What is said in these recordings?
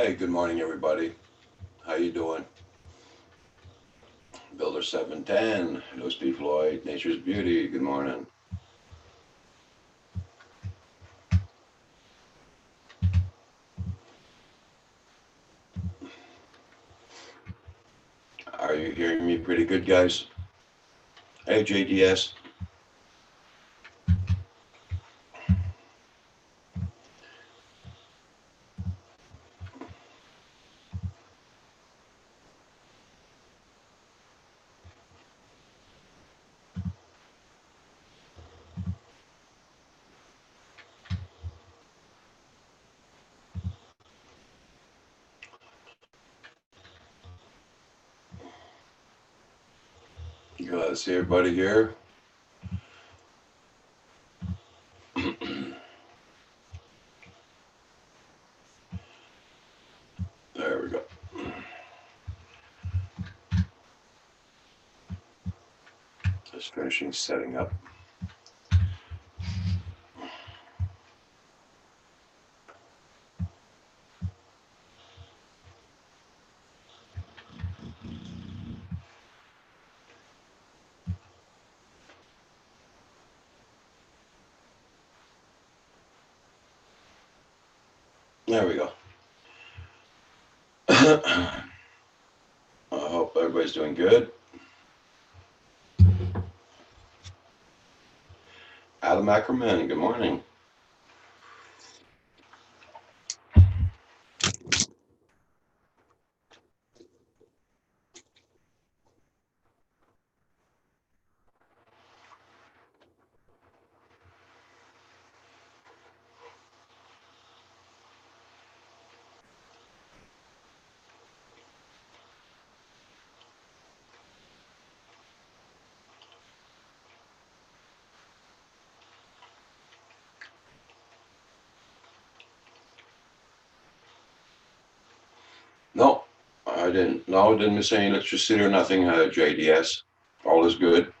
Hey, good morning, everybody. How you doing? Builder 710, Louis B. Floyd, Nature's Beauty. Good morning. Are you hearing me pretty good, guys? Hey, JDS. Glad to see everybody here. There we go. Just finishing setting up. There we go. I hope everybody's doing good. Adam Ackerman, good morning. No, I didn't. No, didn't miss any electricity or nothing, JDS. All is good.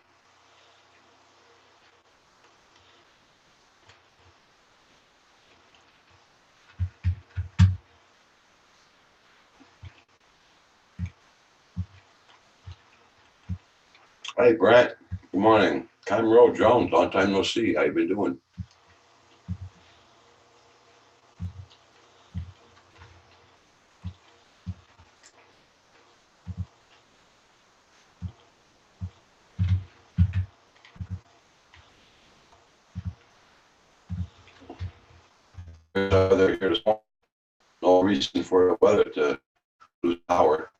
Hey, Brett. Good morning. Cameron Jones, long time no see. How you been doing? Weather here this morning. No reason for the weather to lose power.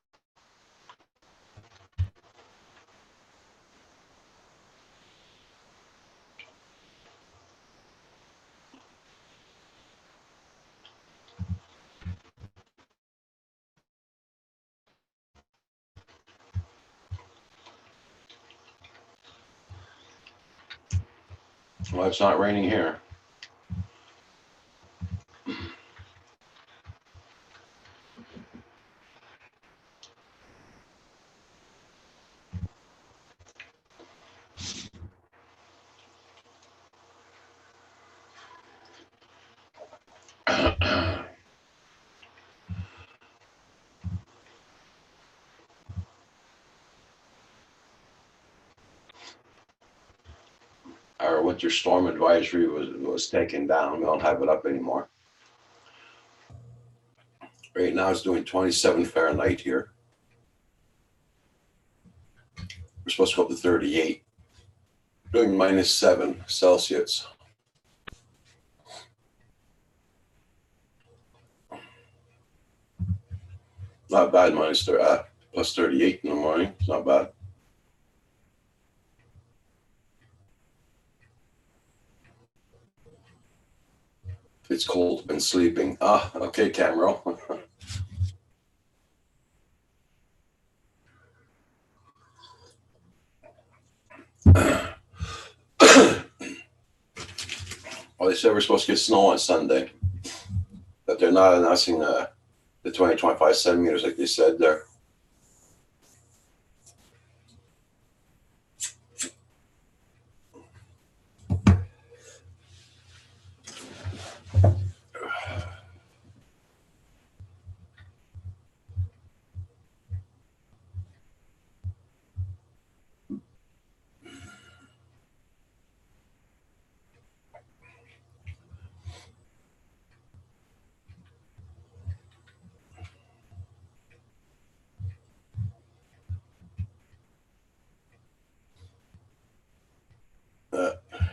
Well, it's not raining here. Our winter storm advisory was taken down. We don't have it up anymore. Right now it's doing 27 Fahrenheit here. We're supposed to go up to 38. Doing -7 Celsius. Not bad. Plus 38 in the morning. It's not bad. It's cold. Been sleeping. Ah, okay, Camero. Well, they said we're supposed to get snow on Sunday, but they're not announcing the 20-25 centimeters like they said there.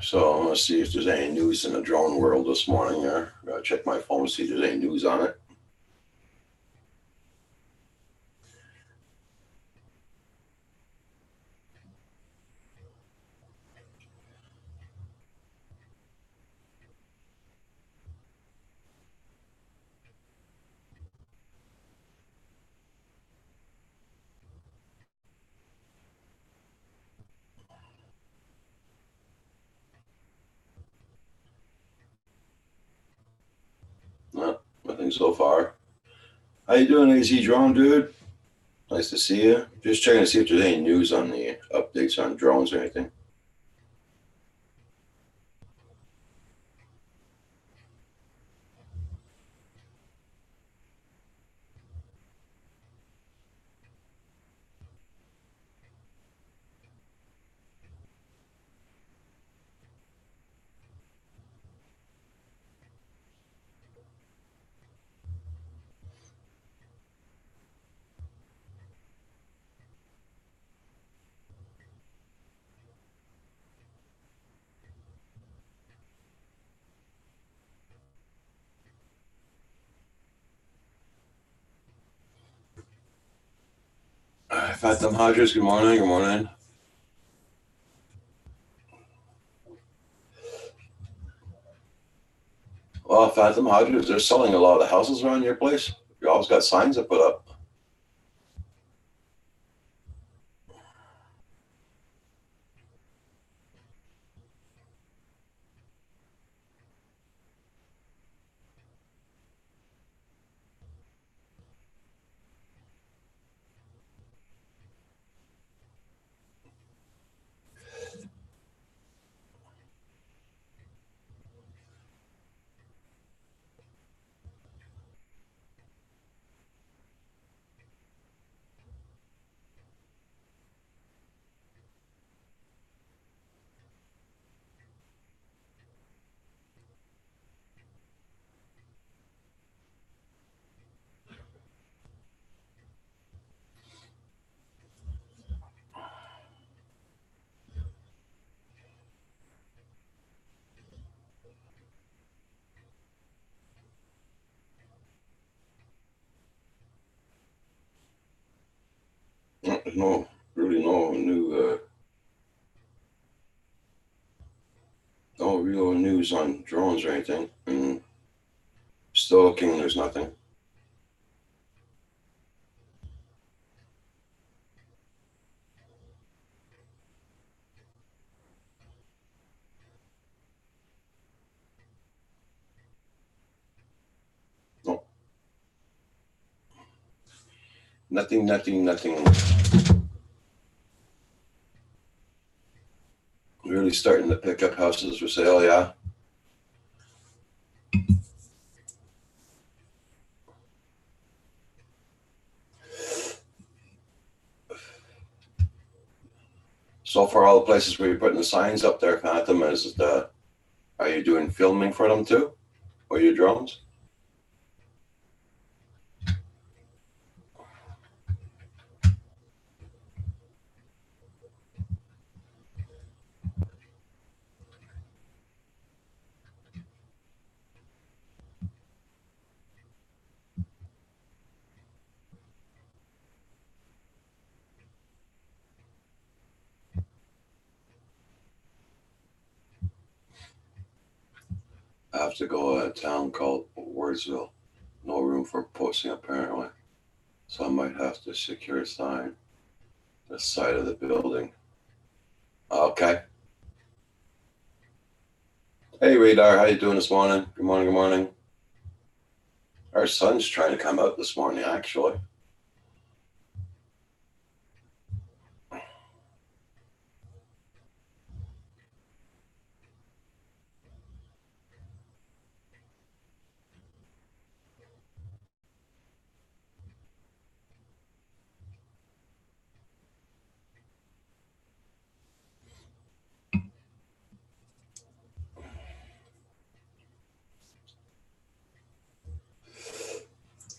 So I'm gonna see if there's any news in the drone world this morning. There, gotta check my phone to see if there's any news on it. No, nothing so far. How you doing, AZ Drone dude? Nice to see you. Just checking to see if there's any news on the updates on drones or anything. Fathom Hodges, good morning. Good morning. Well, Fathom Hodges, they're selling a lot of houses around your place. You always got signs to put up. There's no new, no real news on drones or anything. And still looking, there's nothing. No, nothing. Really starting to pick up houses for sale, yeah. So for all the places where you're putting the signs up there, Phantom, are you doing filming for them too? Or your drones? I have to go to a town called Wordsville. No room for posting apparently. So I might have to secure a sign the side of the building. Okay. Hey Radar, how you doing this morning? Good morning, good morning. Our sun's trying to come out this morning, actually.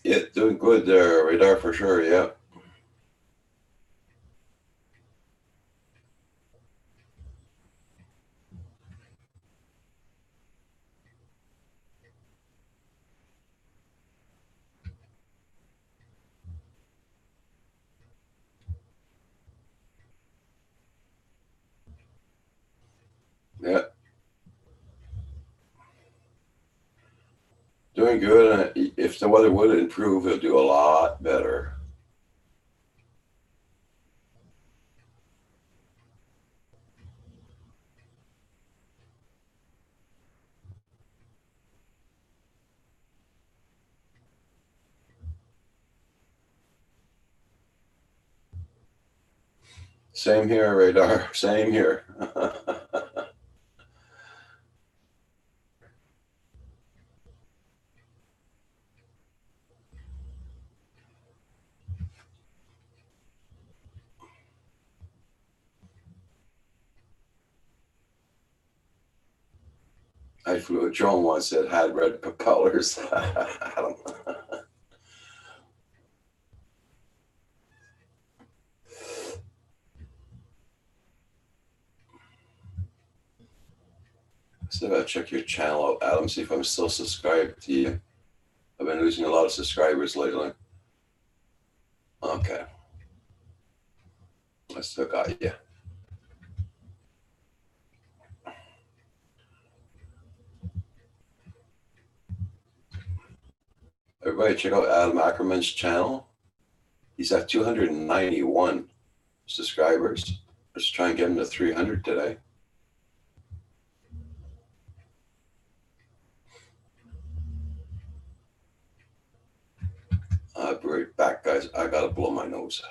Yeah, doing good there, Radar, for sure, yeah. Yeah, doing good. And if the weather would improve, it'll do a lot better. Same here, radar. Same here. I flew a drone once that had red propellers. I don't know. So I gotta check your channel out, Adam, see if I'm still subscribed to you. I've been losing a lot of subscribers lately. Okay, I still got you. Everybody, check out Adam Ackerman's channel. He's at 291 subscribers. Let's try and get him to 300 today. I'll be right back, guys. I gotta blow my nose.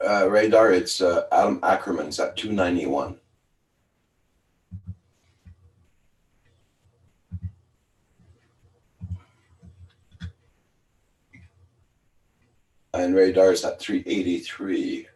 Radar, it's Adam Ackerman's at 291. And Radar's at 383.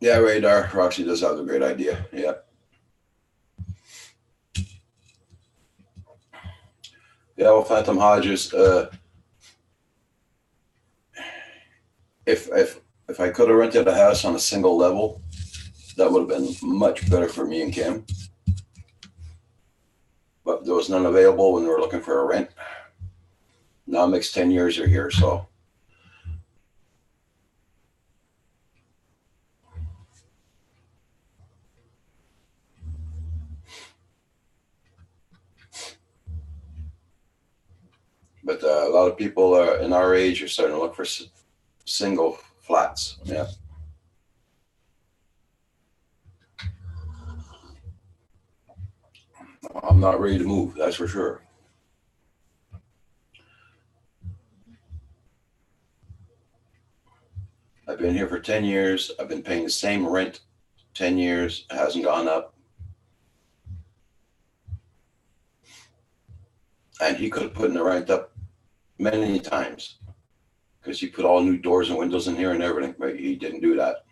Yeah, Radar. Roxy does have a great idea. Yeah. Yeah, well, Phantom Hodges, if I could have rented a house on a single level, that would have been much better for me and Kim. But there was none available when we were looking for a rent. Now it makes 10 years you're here, so. But a lot of people in our age are starting to look for single flats. Yeah. I'm not ready to move, that's for sure. I've been here for 10 years. I've been paying the same rent 10 years. It hasn't gone up. And he could have put the rent up many times because he put all new doors and windows in here and everything, but he didn't do that.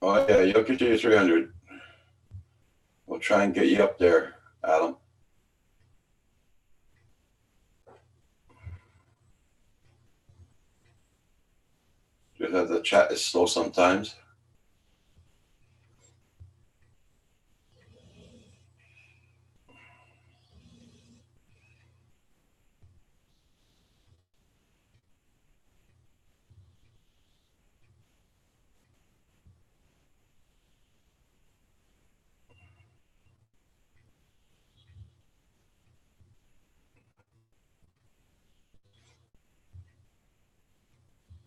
Oh yeah, you'll get to your 300. We'll try and get you up there, Adam. Just that the chat is slow sometimes.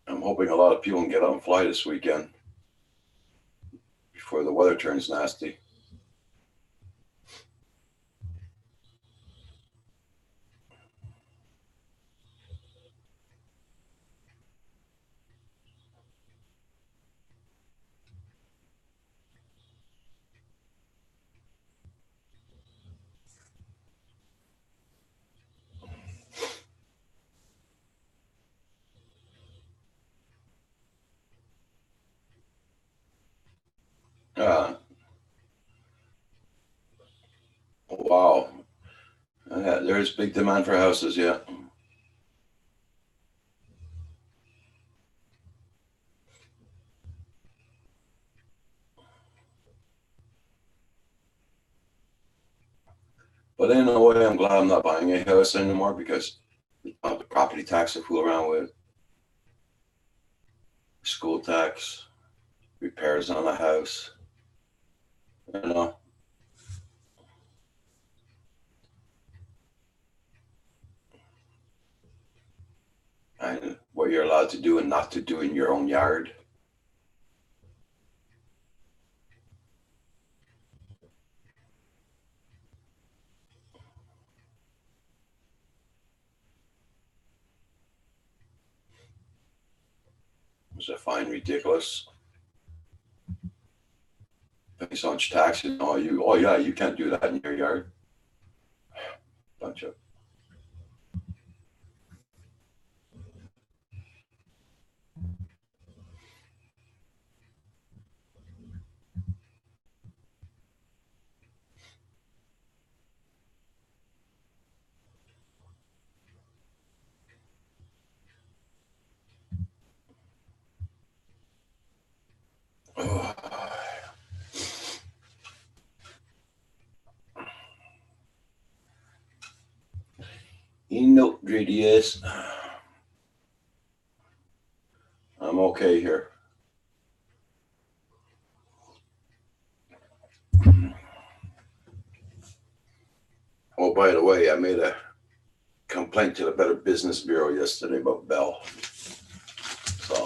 I'm hoping a lot of people can get out and fly this weekend before the weather turns nasty. Uh, wow. Yeah, there's big demand for houses, yeah. But in a way, I'm glad I'm not buying a house anymore because the property tax to fool around with, school tax, repairs on a house, you know, and what you're allowed to do and not to do in your own yard. Which I find ridiculous. Pay so much taxes. Oh yeah, you can't do that in your yard. Bunch of Enoch JDS. I'm okay here. Oh, by the way, I made a complaint to the Better Business Bureau yesterday about Bell. So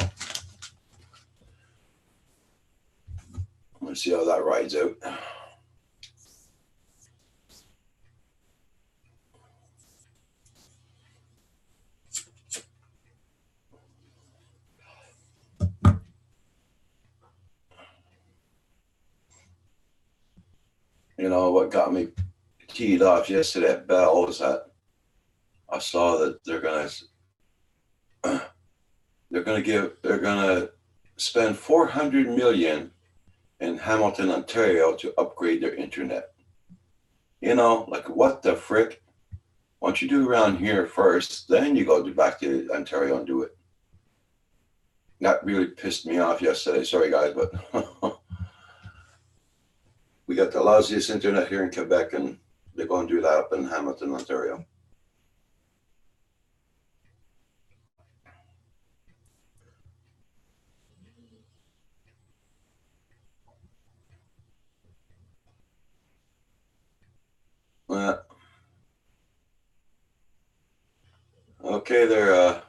we'll see how that rides out. You know what got me teed off yesterday at Bell is that I saw that they're gonna spend 400 million in Hamilton, Ontario to upgrade their internet. You know, like what the frick? Why don't you do around here first, then you go back to Ontario and do it. That really pissed me off yesterday. Sorry guys, but we got the lousiest internet here in Quebec and they're going to do that up in Hamilton, Ontario. Okay there,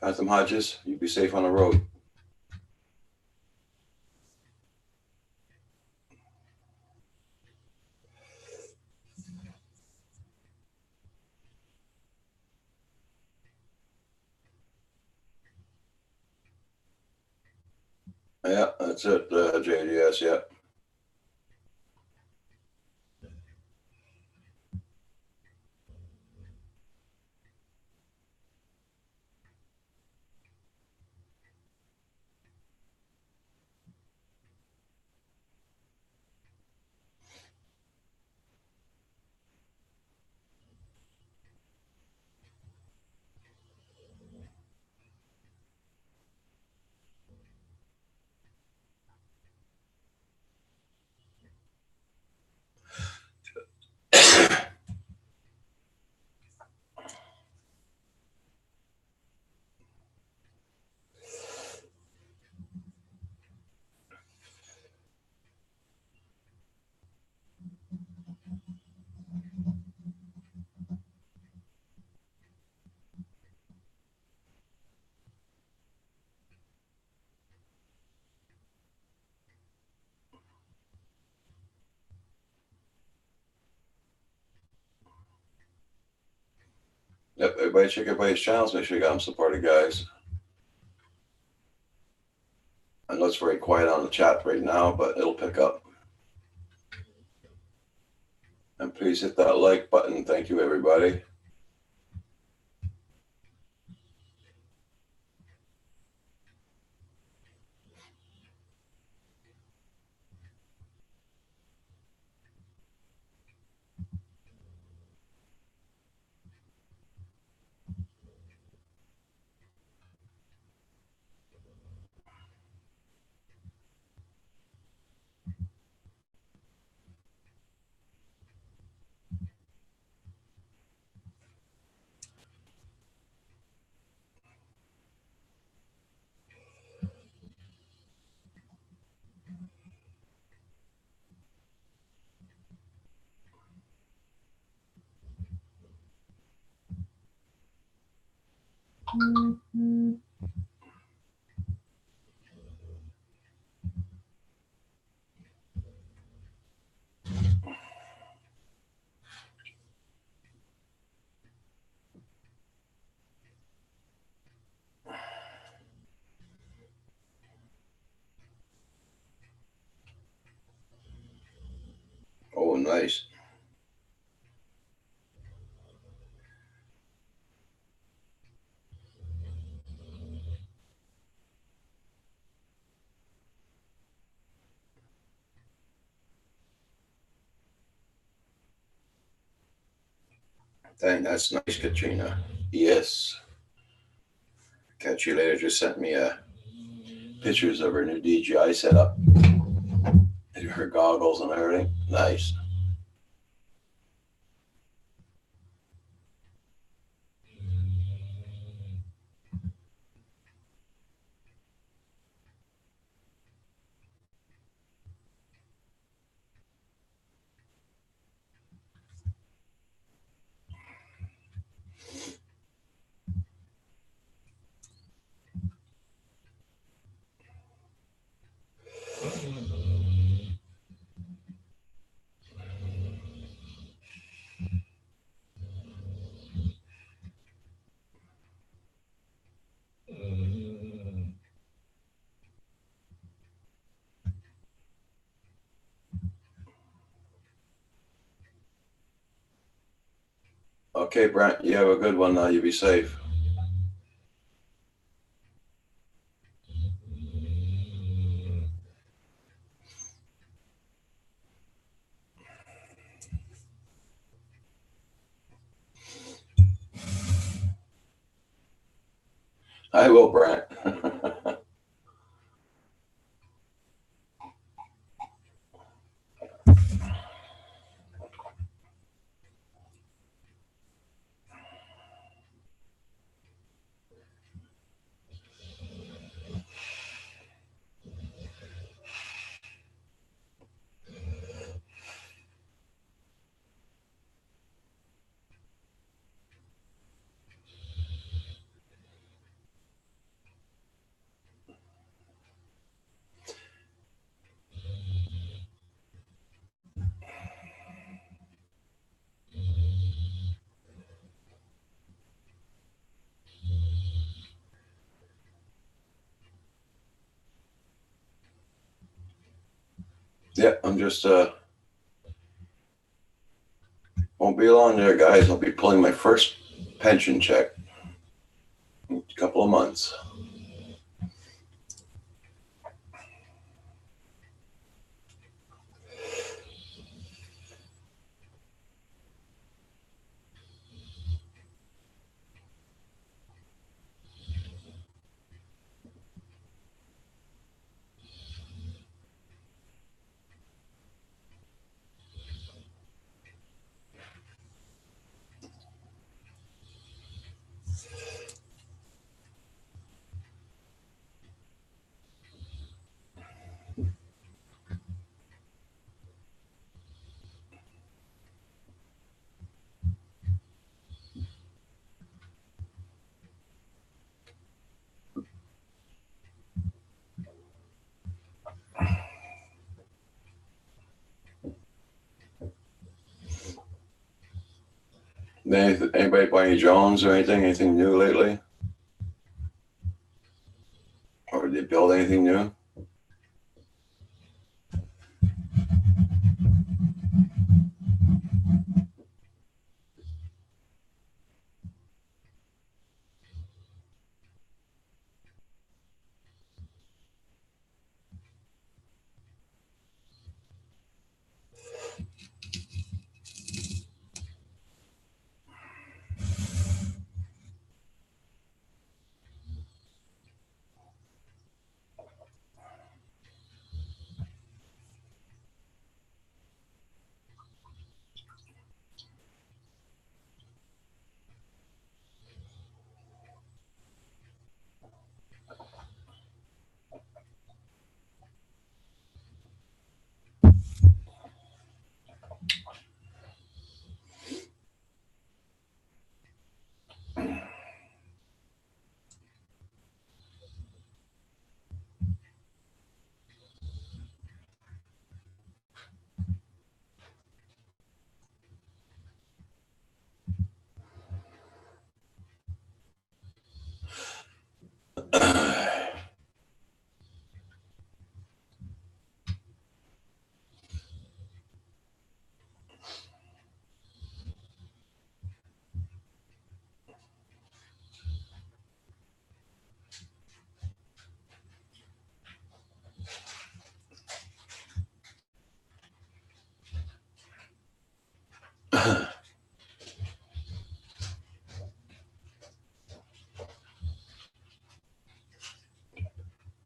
Phantom Hodges. You be safe on the road. Yeah, that's it, JDS, yeah. Yep, everybody check everybody's channels. Make sure you got them supported, guys. I know it's very quiet on the chat right now, but it'll pick up. And please hit that like button. Thank you, everybody. Oh, nice. Dang, that's nice, Katrina. Yes. Catch you later. Just sent me pictures of her new DJI setup. Her goggles and everything. Nice. Okay, Brent, you have a good one now. You be safe. I will, Brent. Yeah, I'm just won't be long there, guys. I'll be pulling my first pension check in a couple of months. Anybody buy any drones or anything? Anything new lately? Or did they build anything new?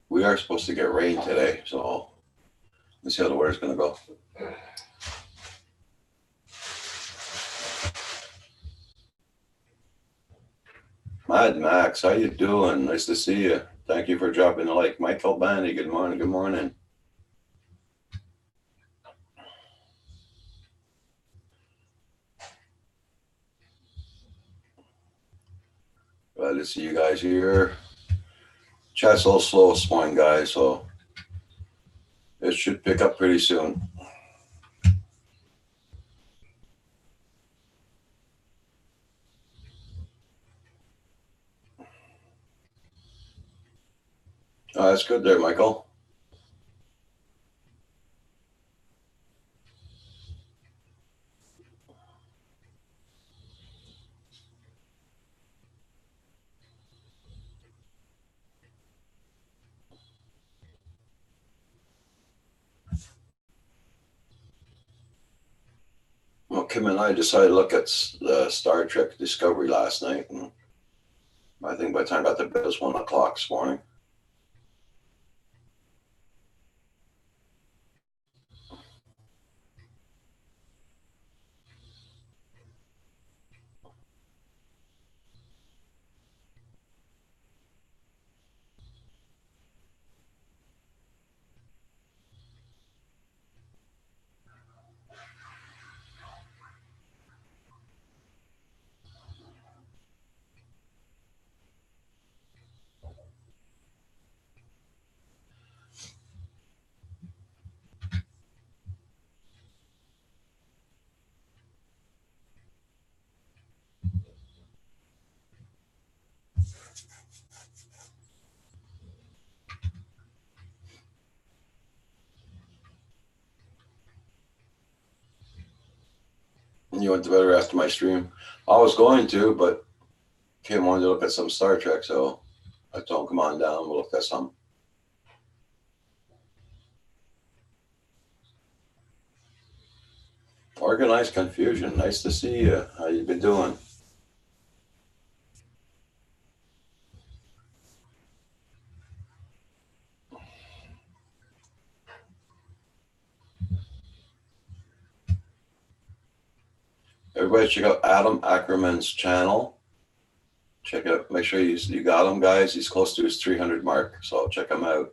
We are supposed to get rain today, so let's see how the weather's going to go. Mad Max, how you doing? Nice to see you. Thank you for dropping the like. Michael Bandy, good morning. Good morning. Glad to see you guys here. Chat's a little slow this morning, guys, so it should pick up pretty soon. Oh, that's good there, Michael. Well, Kim and I decided to look at the Star Trek Discovery last night, and I think by the time I got to bed, it was 1 o'clock this morning. You went to bed after my stream. I was going to, but Kim wanted to look at some Star Trek, so I told him, come on down, we'll look at some. Organized Confusion, nice to see you. How you been doing? Everybody check out Adam Ackerman's channel. Check it out. Make sure you got him, guys. He's close to his 300 mark, so check him out.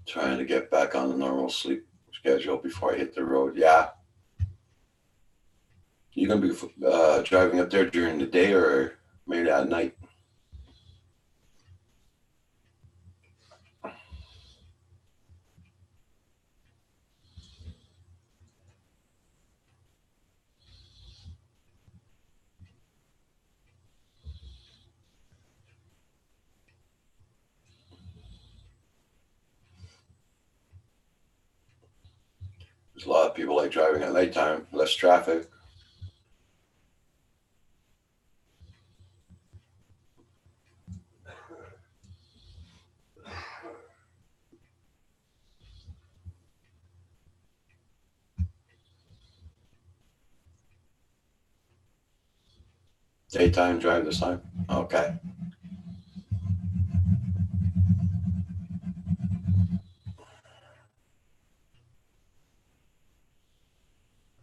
Trying to get back on the normal sleep schedule before I hit the road. Yeah. You gonna be driving up there during the day or maybe at night? There's a lot of people like driving at nighttime, less traffic. Daytime drive this time? Okay.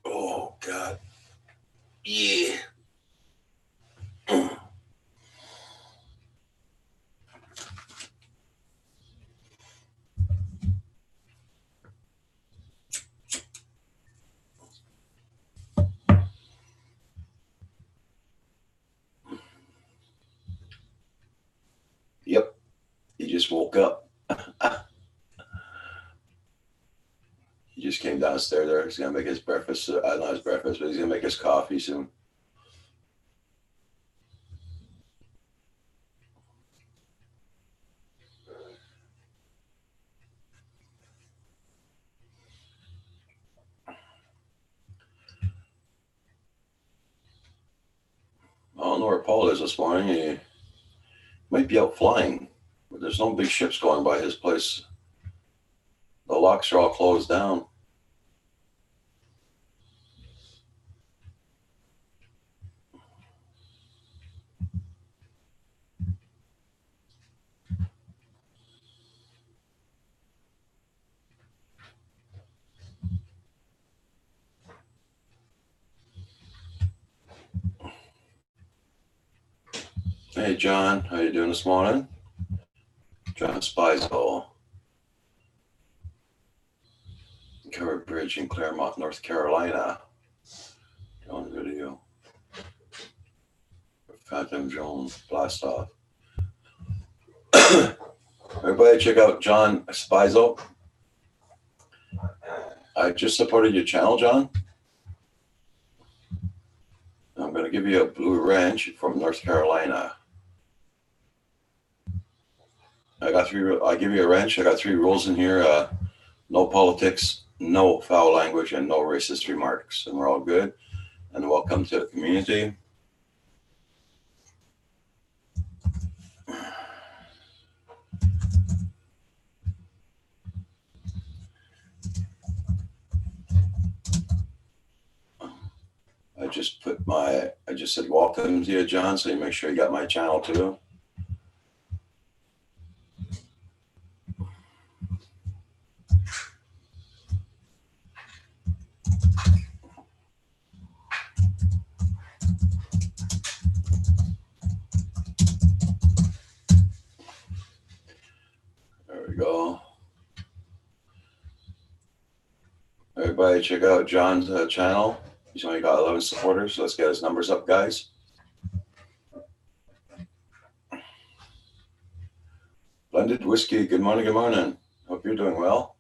Oh, God. Yeah. Yep. He just woke up. He just came downstairs there. He's going to make his breakfast. Not his breakfast, but he's going to make his coffee soon. I don't know where Paul is this morning. He might be out flying, but there's no big ships going by his place. The locks are all closed down. Hey, John. How you doing this morning? John Spizel. Covered Bridge in Claremont, North Carolina. On video. Phantom Drone blast off. Everybody check out John Spizel. I just supported your channel, John. I'm going to give you a blue wrench from North Carolina. I give you a wrench. I got 3 rules in here. No politics, no foul language, and no racist remarks. And we're all good. And welcome to the community. I just said welcome to you, John, so you make sure you got my channel too. There we go. Everybody check out John's channel. He's only got 11 supporters, so let's get his numbers up, guys. Blended Whiskey, good morning, good morning. Hope you're doing well.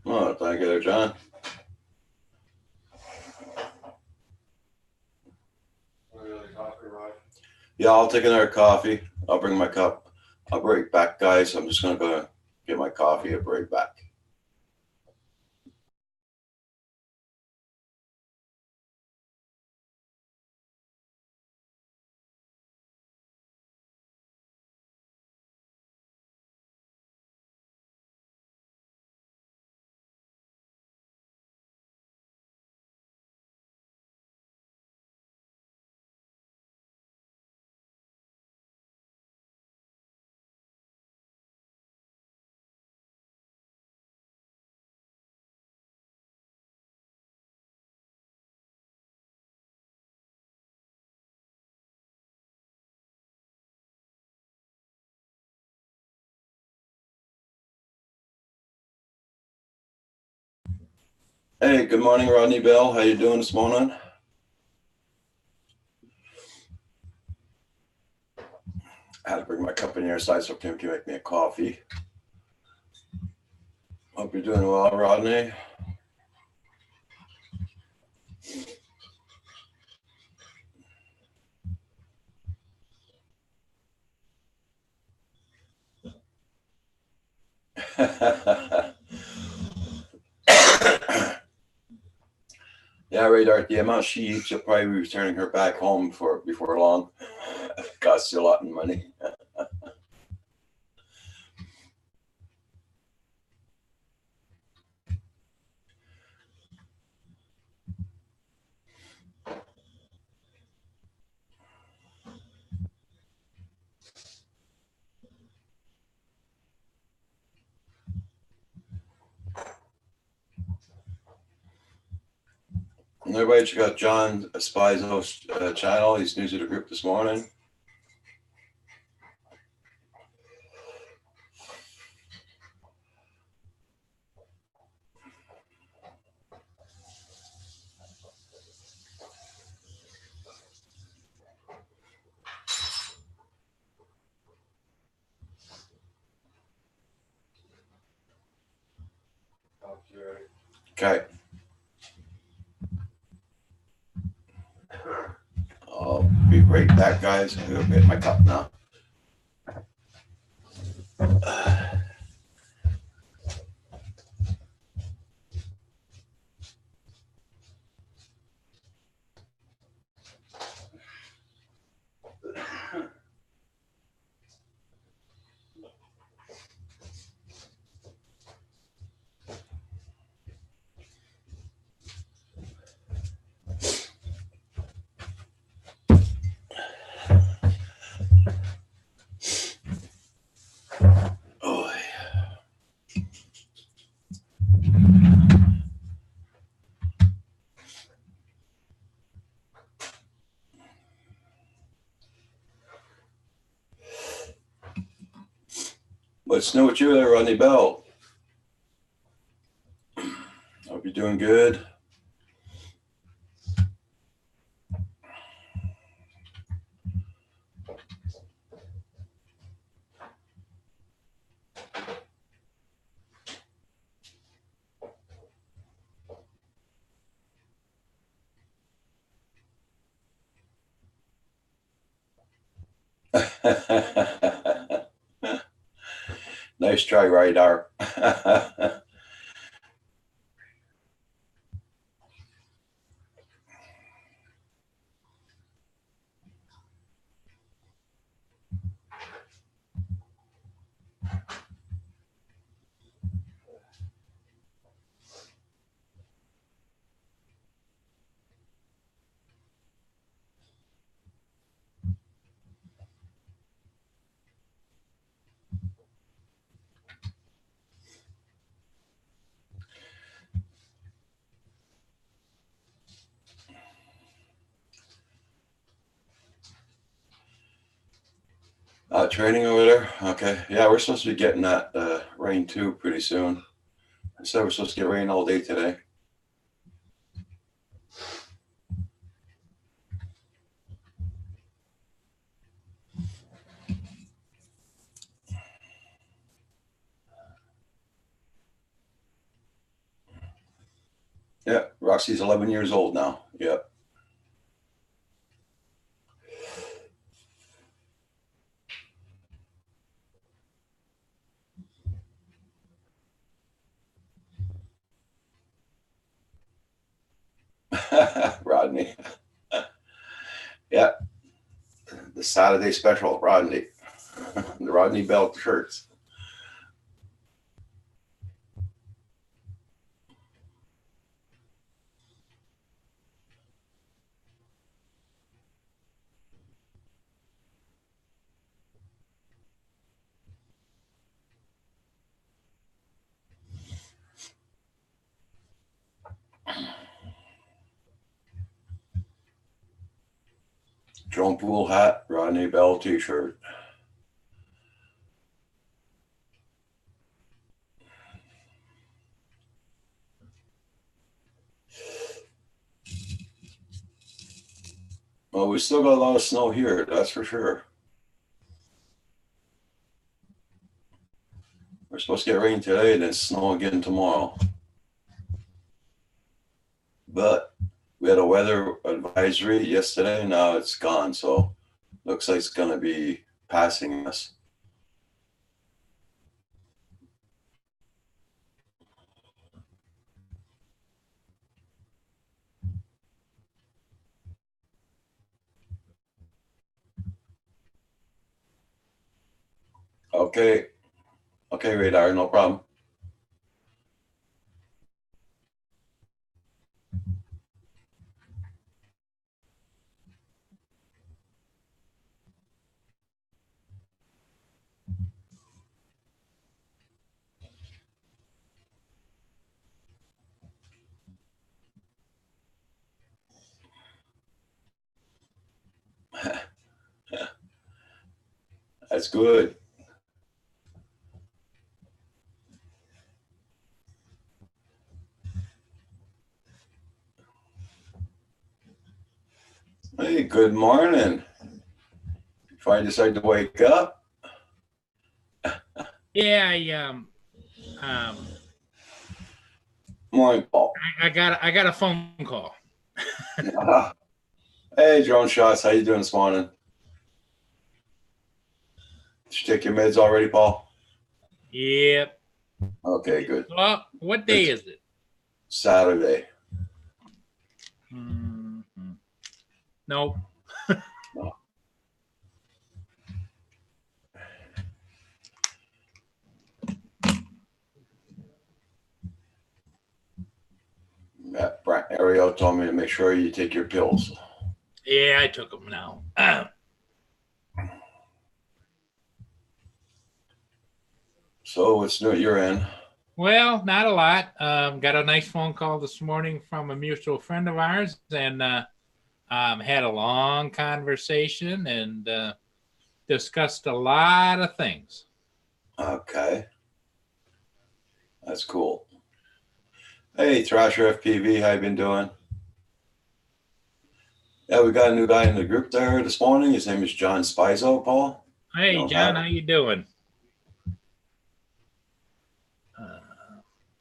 Oh, thank you there, John. Yeah, I'll take another coffee. I'll bring my cup. I'll be right back, guys. I'm just going to go get my coffee. I'll be right back. Hey, good morning, Rodney Bell. How you doing this morning? I had to bring my cup in your side so Tim can make me a coffee. Hope you're doing well, Rodney. Yeah, Radar, the amount she eats, you'll probably be returning her back home before long. It costs you a lot of money. And everybody check out John Spizzo's channel. He's new to the group this morning. Okay. I'll be right back, guys. I'm going to get my cup now. Oh, what's new with you there, Rodney Bell? Hope you're doing good. Nice try, Radar. Training over there? Okay. Yeah, we're supposed to be getting that rain too pretty soon. I said we're supposed to get rain all day today. Yeah, Roxy's 11 years old now. Yep. Rodney. Yeah, the Saturday special, Rodney. The Rodney Bell shirts. Drone Pool hat, Rodney Bell t-shirt. Well, we still got a lot of snow here, that's for sure. We're supposed to get rain today and then snow again tomorrow. But we had a weather advisory yesterday, now it's gone, so looks like it's gonna be passing us. Okay, okay, radar, no problem. That's good. Hey, good morning. Before I decide to wake up. Yeah, Morning, Paul. I got a phone call. Hey, Drone Shots, how you doing this morning? Did you take your meds already, Paul? Yep. Okay, good. Well, what day is it? Saturday. Mm-hmm. Nope. No. Ariel told me to make sure you take your pills. Yeah, I took them now. So what's new at your end? Well, not a lot. Got a nice phone call this morning from a mutual friend of ours, and had a long conversation and discussed a lot of things. Okay. That's cool. Hey, Thrasher FPV, how you been doing? Yeah, we got a new guy in the group there this morning. His name is John Spizo, Paul. Hey, John, how you doing?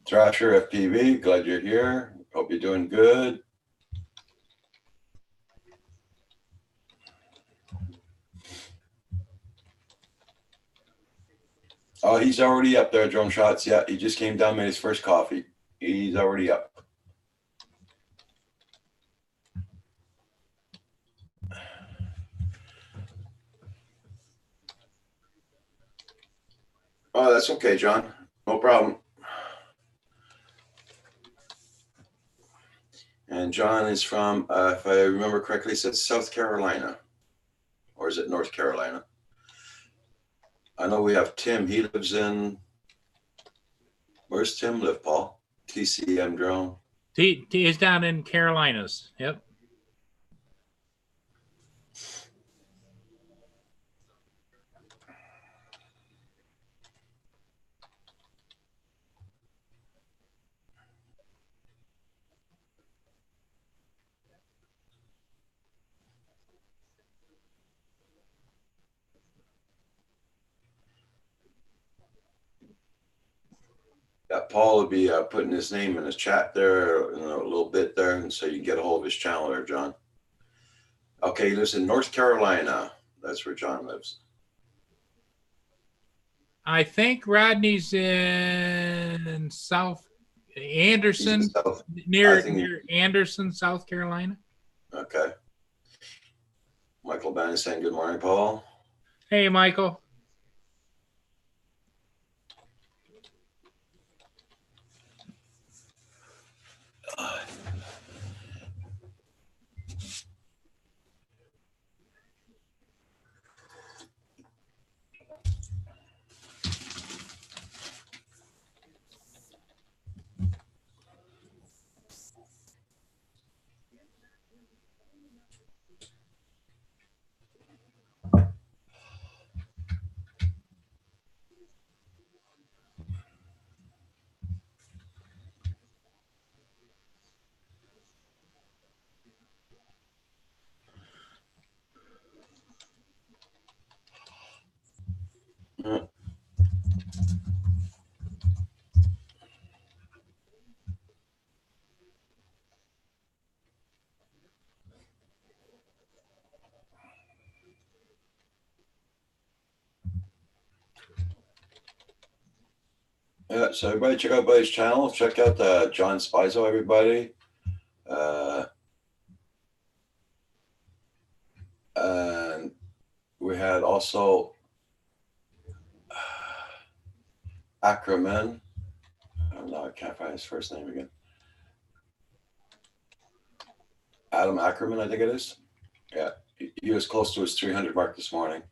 Thrasher FPV, glad you're here. Hope you're doing good. Oh, he's already up there, Drone Shots. Yeah, he just came down, made his first coffee. He's already up. Oh, that's okay, John. No problem. And John is from, if I remember correctly, he said South Carolina. Or is it North Carolina? I know we have Tim. He lives in, where's Tim live, Paul? TCM Drone. He is down in Carolinas. Yep. Yeah, Paul will be putting his name in his chat there in a little bit there, and so you can get a hold of his channel there, John. Okay, he lives in North Carolina. That's where John lives. I think Rodney's in South Anderson, South. near Anderson, South Carolina. Okay. Michael Bannon saying good morning, Paul. Hey, Michael. Yeah, so everybody check out Buddy's channel. Check out John Spizo, everybody. And we had also Ackerman. Oh, no, I can't find his first name again. Adam Ackerman, I think it is. Yeah, he was close to his 300 mark this morning.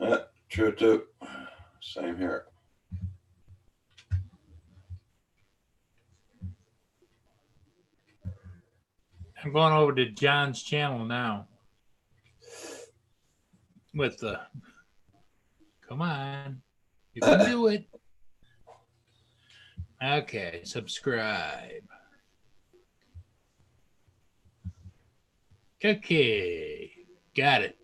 Yeah, true too. Same here. I'm going over to John's channel now. With the, come on, you can do it. Okay, subscribe. Okay, got it.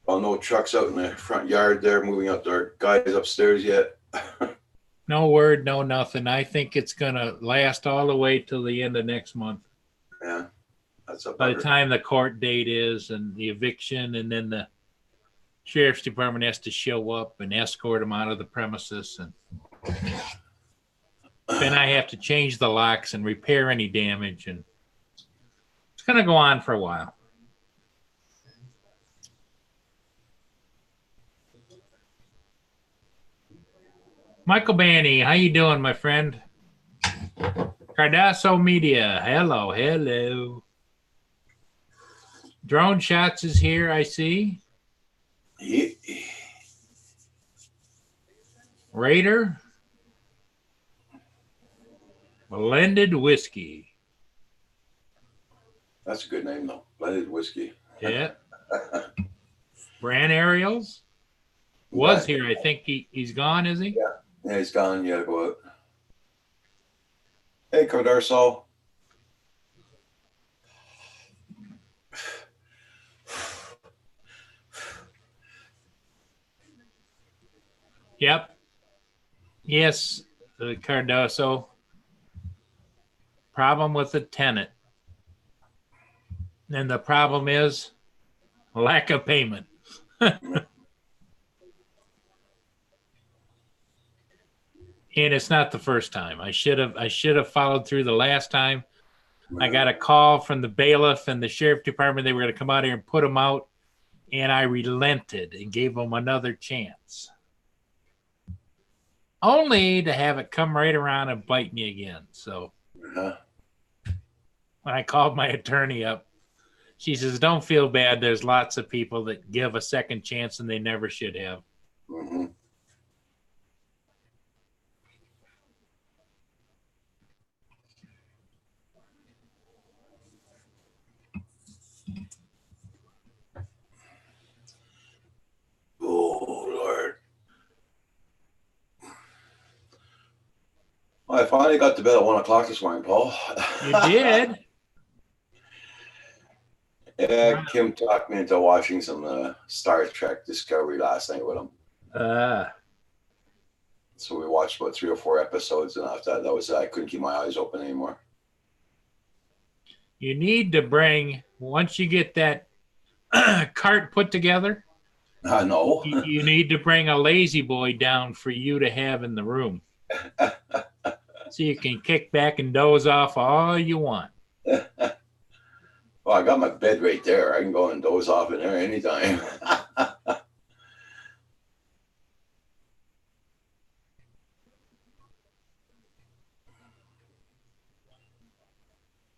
Oh, no trucks out in the front yard there moving out their guys upstairs yet. No word, no nothing. I think it's going to last all the way till the end of next month. Yeah, that's a By the bugger. time the court date is and the eviction, and then the sheriff's department has to show up and escort them out of the premises. And then I have to change the locks and repair any damage. And it's going to go on for a while. Michael Banny, how you doing, my friend? Cardasso Media, hello, hello. Drone Shots is here, I see. Yeah. Raider. Blended Whiskey. That's a good name, though. Blended Whiskey. Yeah. Bran Ariels was here. I think he's gone, is he? Yeah, he's gone. You gotta go out. Hey, Cardarso. Yep. Yes, the Cardoso. Problem with the tenant. And the problem is lack of payment. And it's not the first time. I should have followed through the last time. I got a call from the bailiff and the sheriff department. They were going to come out here and put him out. And I relented and gave him another chance. Only to have it come right around and bite me again. So when I called my attorney up, she says, don't feel bad. There's lots of people that give a second chance and they never should have. Mm-hmm. Oh, Lord. Well, I finally got to bed at 1 o'clock this morning, Paul. You did? Yeah, Kim talked me into watching some Star Trek Discovery last night with him. So we watched about 3 or 4 episodes, and after that was it. I couldn't keep my eyes open anymore. You need to bring, once you get that cart put together, No. you need to bring a lazy boy down for you to have in the room. So you can kick back and doze off all you want. Well, I got my bed right there. I can go and doze off in there anytime.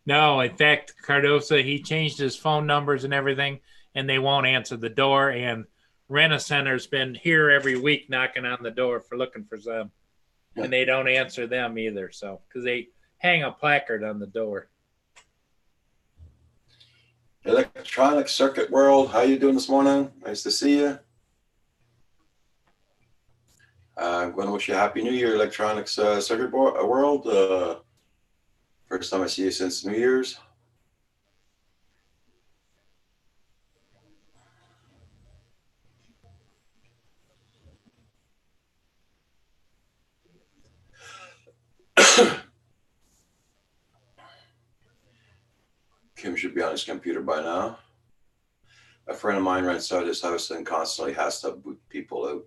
No, in fact, Cardosa, he changed his phone numbers and everything, and they won't answer the door. And Rent-A-Center's been here every week knocking on the door for looking for them. And they don't answer them either. So, because they hang a placard on the door. Electronic Circuit World, how you doing this morning? Nice to see you. I'm going to wish you a Happy New Year, Electronics Circuit World. First time I see you since New Year's. Kim should be on his computer by now. A friend of mine rents out his house and constantly has to boot people out.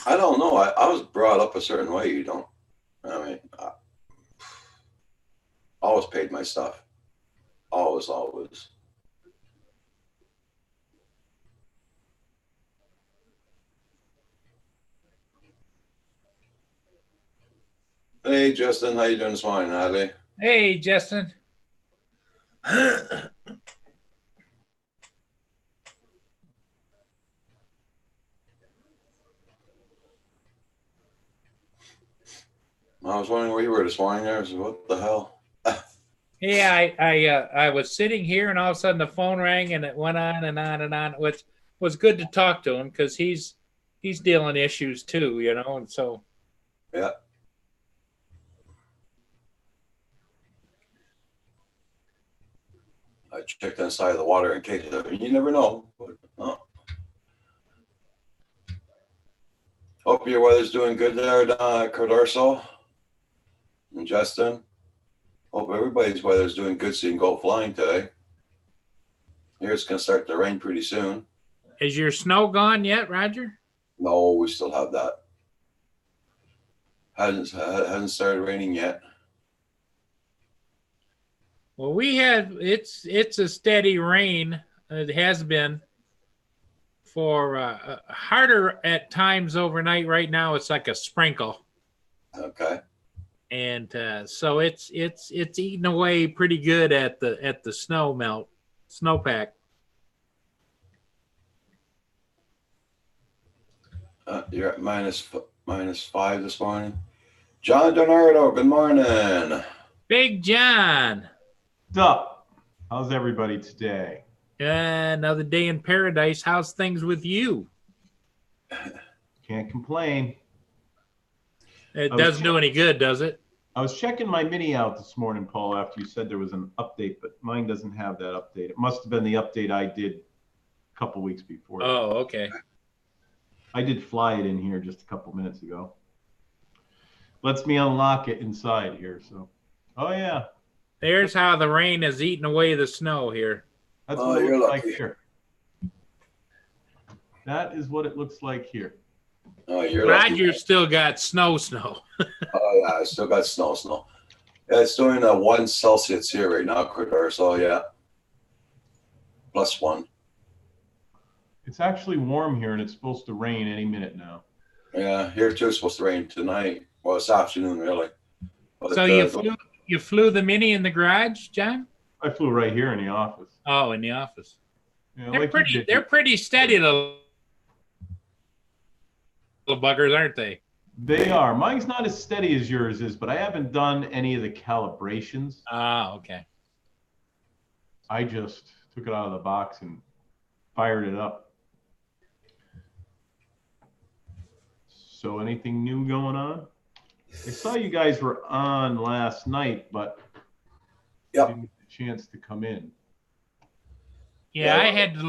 I don't know. I was brought up a certain way. You don't. I mean, I always paid my stuff. Always, always. Hey, Justin, how you doing this morning, Natalie? Hey, Justin. I was wondering where you were this morning. There, so what the hell? Yeah, I was sitting here, and all of a sudden the phone rang, and it went on and on and on. Which was good to talk to him because he's dealing issues too, you know, and so. Yeah. I checked inside the water in case. You never know. But, hope your weather's doing good there, Cardarso and Justin. Hope everybody's weather's doing good so you can go flying today. Here it's going to start to rain pretty soon. Is your snow gone yet, Roger? No, we still have that. Hasn't started raining yet. Well, we had it's a steady rain. It has been for harder at times overnight. Right now, it's like a sprinkle. Okay. And so it's eating away pretty good at the snowpack. You're at -5 this morning. John Donardo, good morning. Big John. What's up? How's everybody today? Another day in paradise. How's things with you? Can't complain. It doesn't do any good, does it? I was checking my mini out this morning, Paul, after you said there was an update, but mine doesn't have that update. It must have been the update I did a couple weeks before. Oh, okay. I did fly it in here just a couple minutes ago. Lets me unlock it inside here. So, oh yeah. There's how the rain is eating away the snow here. That's what it looks like here. That is what it looks like here. Oh, you're Roger lucky. still got snow. Oh yeah, I still got snow. Yeah, it's doing 1 Celsius here right now, Cordar. So yeah, +1. It's actually warm here, and it's supposed to rain any minute now. Yeah, here too. It's supposed to rain tonight. Well, this afternoon, really. But, So you flew the Mini in the garage, John? I flew right here in the office. Oh, in the office. Yeah, They're like you did. they're pretty steady, the little buggers, aren't they? They are. Mine's not as steady as yours is, but I haven't done any of the calibrations. Ah, okay. I just took it out of the box and fired it up. So anything new going on? I saw you guys were on last night, but Yep. didn't get a chance to come in. Yeah, Yeah.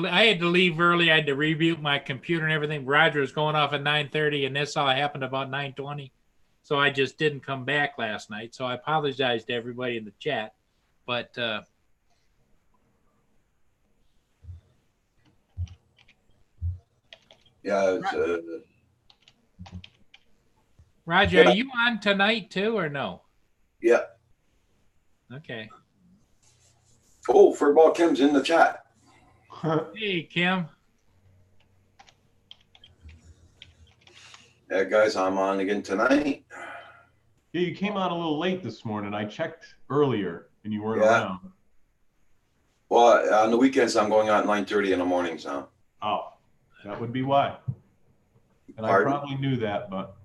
I had to leave early. I had to reboot my computer and everything. Roger was going off at 9:30, and this all happened about 9:20. So I just didn't come back last night. So I apologize to everybody in the chat. But Yeah, Roger, are you on tonight too, or no? yeah. Okay. Oh, Football Kim's in the chat. Hey, Kim. Yeah, guys, I'm on again tonight. Yeah, you came out a little late this morning. I checked earlier and you weren't Yeah. around. Well, on the weekends, I'm going out at 9:30 in the mornings now. Oh, that would be why. And Pardon? I probably knew that, but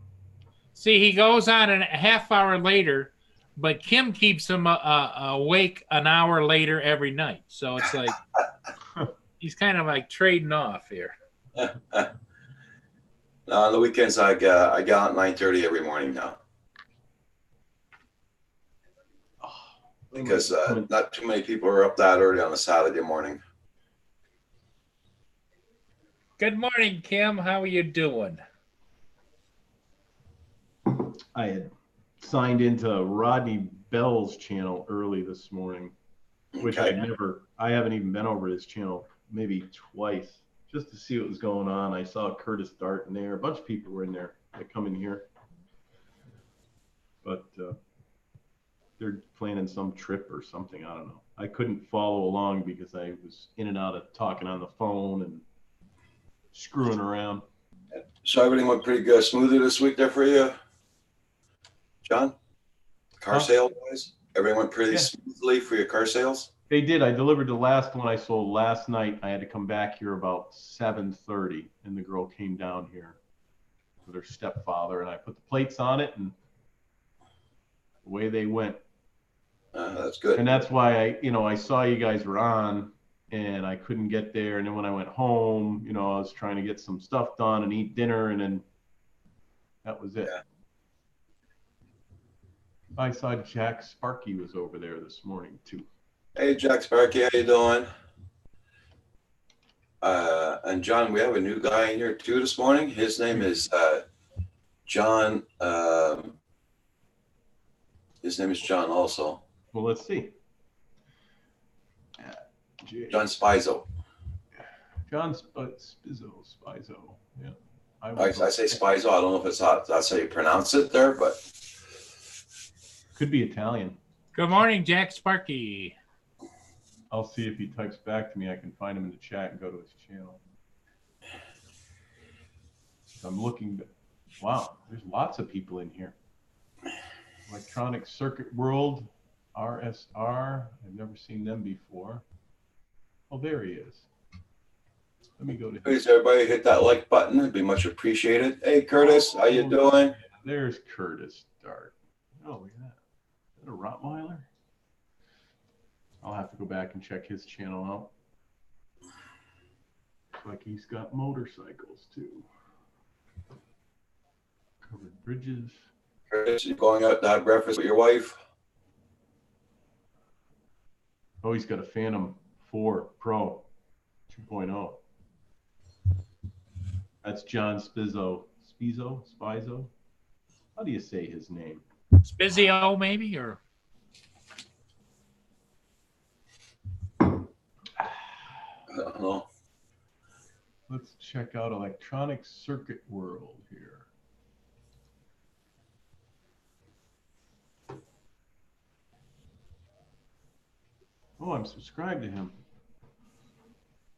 See, he goes on a half hour later, but Kim keeps him awake an hour later every night. So it's like he's kind of like trading off here. Now, on the weekends, I get out at 9:30 every morning now because not too many people are up that early on a Saturday morning. Good morning, Kim. How are you doing? I had signed into Rodney Bell's channel early this morning, which Okay. I haven't even been over his channel maybe twice, just to see what was going on. I saw Curtis Dart in there. A bunch of people were in there that come in here. But they're planning some trip or something. I don't know. I couldn't follow along because I was in and out of talking on the phone and screwing around. So everything went pretty good, smoothly this week there for you, John? Car Huh? sale wise? Everything went pretty Yeah. smoothly for your car sales? They did. I delivered the last one I sold last night. I had to come back here about 7:30, and the girl came down here with her stepfather, and I put the plates on it, and away they went. That's good. And that's why I saw you guys were on, and I couldn't get there. And then when I went home, I was trying to get some stuff done and eat dinner, and then that was it. Yeah. I saw Jack Sparky was over there this morning too. Hey, Jack Sparky, how you doing? And John, we have a new guy in here too this morning. His name is John. His name is John also. Well, let's see. John Spizo. John Spizo. Yeah. I say Spizo. I don't know if that's how you pronounce it there, but Could be Italian. Good morning, Jack Sparky. I'll see if he types back to me. I can find him in the chat and go to his channel. I'm looking. Wow, there's lots of people in here. Electronic Circuit World, RSR. I've never seen them before. Oh, there he is. Let me go to him. please everybody hit that like button. It'd be much appreciated. Hey, Curtis, how you doing? There's Curtis Dart. Oh, look at that. Is that a Rottweiler? I'll have to go back and check his channel out. Looks like he's got motorcycles too. Covered bridges. Curtis, you going out to have breakfast with your wife? Oh, he's got a Phantom 4 Pro 2.0. That's John Spizo. Spizo? How do you say his name? Spizio, maybe, or I don't know. Let's check out Electronic Circuit World here. Oh, I'm subscribed to him.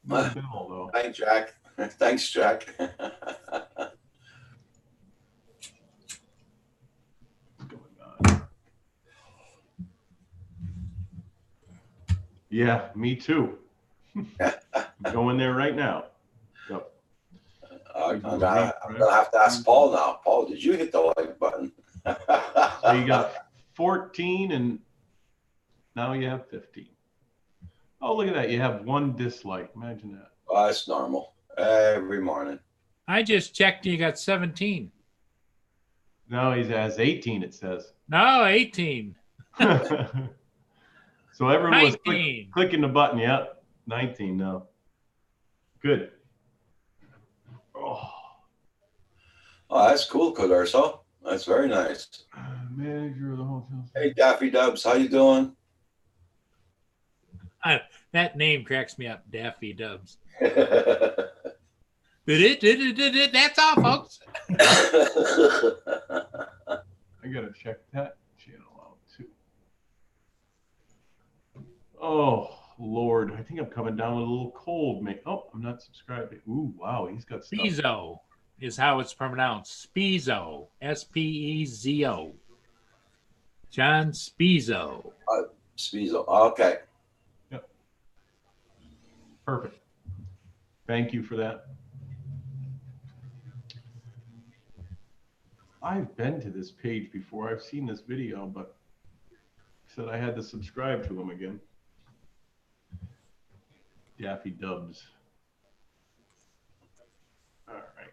No bill, though. Thanks, Jack. Thanks, Jack. What's going on? Yeah, me too. I'm going there right now. Yep. I'm gonna have to ask Paul now. Paul, did you hit the like button? So you got 14 and now you have 15. Oh, look at that. You have one dislike. Imagine that. Well, that's normal. Every morning. I just checked. You got 17. No, he has 18, it says. No, 18. So everyone was 19. clicking the button. Yep. 19 now. Good. Oh. Oh, that's cool, Codorso. That's very nice. Manager of the hotel. Hey, Daffy Dubs, how you doing? That name cracks me up, Daffy Dubs. I That's all, folks. I gotta check that channel out too. Oh Lord, I think I'm coming down with a little cold, mate. Oh, I'm not subscribed. Ooh, wow, he's got stuff. Spizo is how it's pronounced. Spizo. Spezo. John Spizo. Spizo. Okay. Yep. Perfect. Thank you for that. I've been to this page before. I've seen this video, but said I had to subscribe to him again. Daffy Dubs. All right.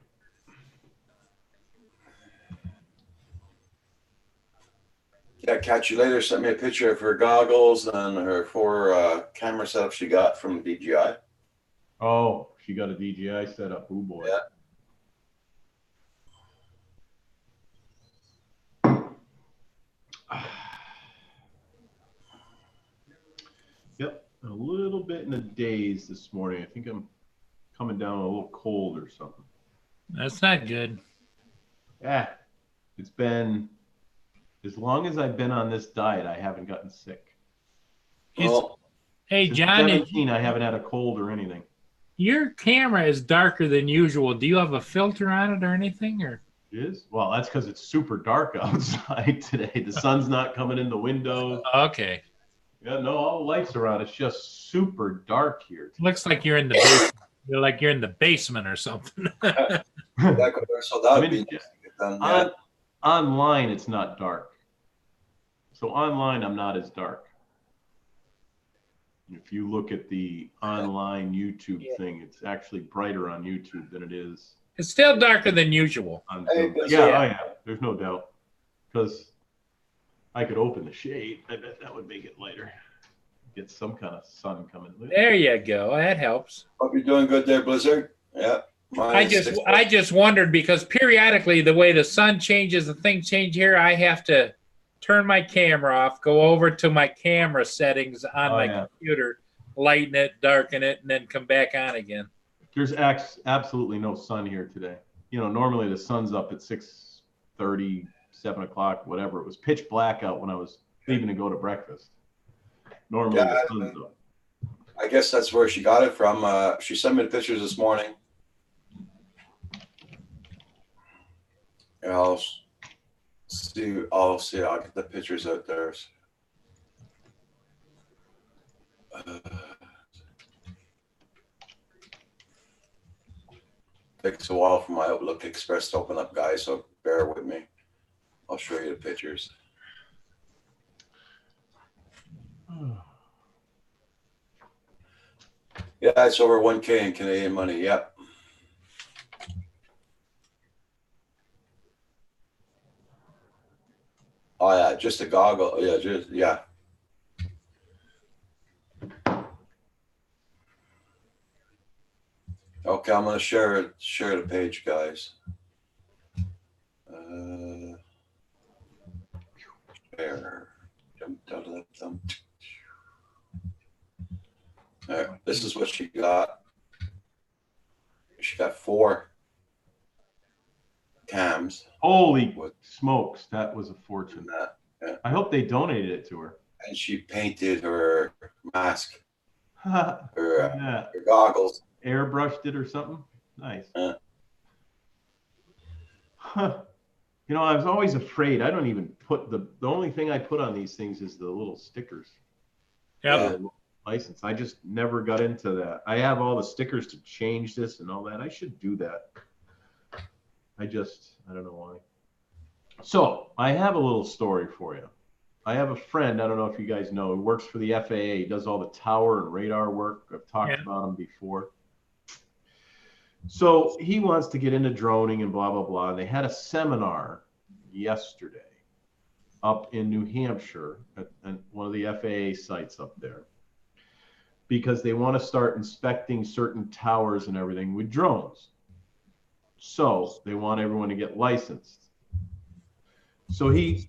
Yeah, catch you later. Sent me a picture of her goggles and her 4 camera setup she got from DJI. Oh, she got a DJI setup. Oh boy. Yeah. little bit in a daze this morning. I think I'm coming down a little cold or something. That's not good. Yeah, it's been, as long as I've been on this diet, I haven't gotten sick. Well, Hey, Since John, 17, I haven't had a cold or anything. your camera is darker than usual. Do you have a filter on it or anything? Or It is? Well, that's because it's super dark outside today. The sun's not coming in the windows. okay, Yeah, no, all the lights are on. It's just super dark here. looks like you're in the basement. You're in the basement or something. so that'd be nice to get done. Yeah. Online, it's not dark. So online, I'm not as dark. If you look at the online YouTube thing, it's actually brighter on YouTube than it is. It's still darker than usual. On Hey, Zoom. yeah. Oh yeah, there's no doubt. Because I could open the shade. I bet that would make it lighter. Get some kind of sun coming. There you go. That helps. Hope you're doing good there, Blizzard. Yeah. I just wondered because periodically the way the sun changes, the things change here. I have to turn my camera off, go over to my camera settings on my computer, lighten it, darken it, and then come back on again. There's absolutely no sun here today. You know, normally the sun's up at 6:30, 7 o'clock, whatever. It was pitch black out when I was leaving to go to breakfast. Normally the sun's up. I guess that's where she got it from. She sent me the pictures this morning. And I'll see. I'll get the pictures out there. Takes a while for my Outlook Express to open up, guys, so bear with me. I'll show you the pictures. Yeah, it's over 1K in Canadian money. Yep. Oh yeah, just a goggle. Yeah. Okay, I'm gonna share the page, guys. Share. All right, this is what she got. She got 4 cams. Holy smokes, that was a fortune. Yeah. I hope they donated it to her. And she painted her mask, her Yeah. goggles. Airbrushed it or something. Nice. Huh. You know, I was always afraid. I don't even put the only thing I put on these things is the little stickers. Yeah. License. I just never got into that. I have all the stickers to change this and all that. I should do that. I don't know why. So I have a little story for you. I have a friend, I don't know if you guys know, who works for the FAA. He does all the tower and radar work. I've talked about him before. So he wants to get into droning and blah, blah, blah. And they had a seminar yesterday up in New Hampshire at one of the FAA sites up there, because they want to start inspecting certain towers and everything with drones. So they want everyone to get licensed. So he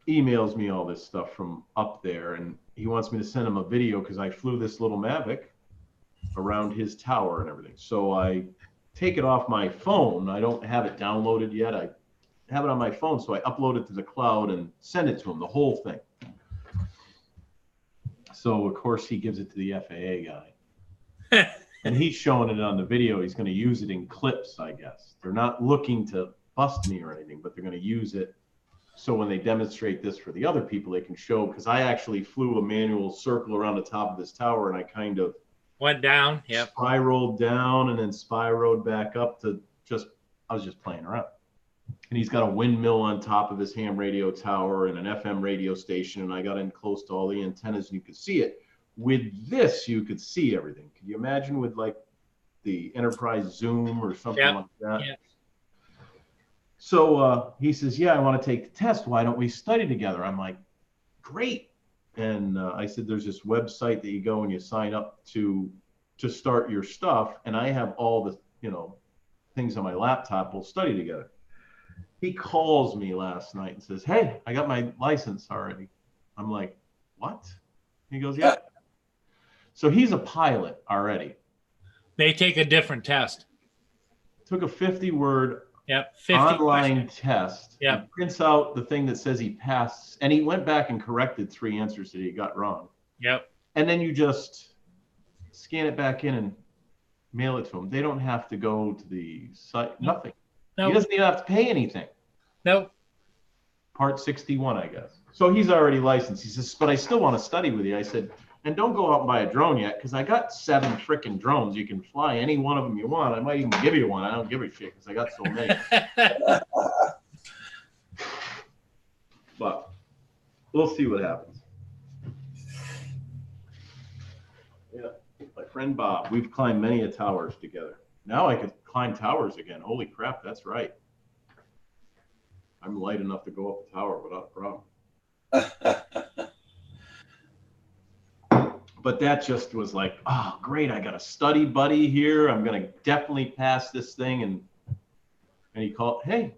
emails me all this stuff from up there, and he wants me to send him a video because I flew this little Mavic around his tower and everything. So I take it off my phone. I don't have it downloaded yet. I have it on my phone. So I upload it to the cloud and send it to him, the whole thing. So of course he gives it to the FAA guy. And he's showing it on the video. He's going to use it in clips, I guess. They're not looking to bust me or anything, but they're going to use it so when they demonstrate this for the other people, they can show, because I actually flew a manual circle around the top of this tower, and I kind of went down, spiraled down and then spiraled back up to I was just playing around. And he's got a windmill on top of his ham radio tower and an FM radio station, and I got in close to all the antennas and you could see it. With this, you could see everything. Could you imagine with like the Enterprise Zoom or something like that? Yeah. So he says, yeah, I want to take the test. Why don't we study together? I'm like, great. And I said, there's this website that you go and you sign up to start your stuff. And I have all the, things on my laptop. We'll study together. He calls me last night and says, hey, I got my license already. I'm like, what? He goes, yeah. So he's a pilot already. They take a different test. Took a 50-word Yep. 50 online questions. test. Yep. He prints out the thing that says he passed, and he went back and corrected 3 answers that he got wrong. Yep. And then you just scan it back in and mail it to him. They don't have to go to the site, nothing. He Nope. doesn't even have to pay anything. Nope. Part 61, I guess. So he's already licensed. He says, but I still want to study with you. I said, and don't go out and buy a drone yet, because I got 7 freaking drones. You can fly any one of them you want. I might even give you one. I don't give a shit because I got so many. But we'll see what happens. Yeah, my friend Bob, we've climbed many a towers together. Now I could climb towers again. Holy crap, that's right. I'm light enough to go up a tower without a problem. But that just was like, oh, great, I got a study buddy here. I'm going to definitely pass this thing. And he called, hey,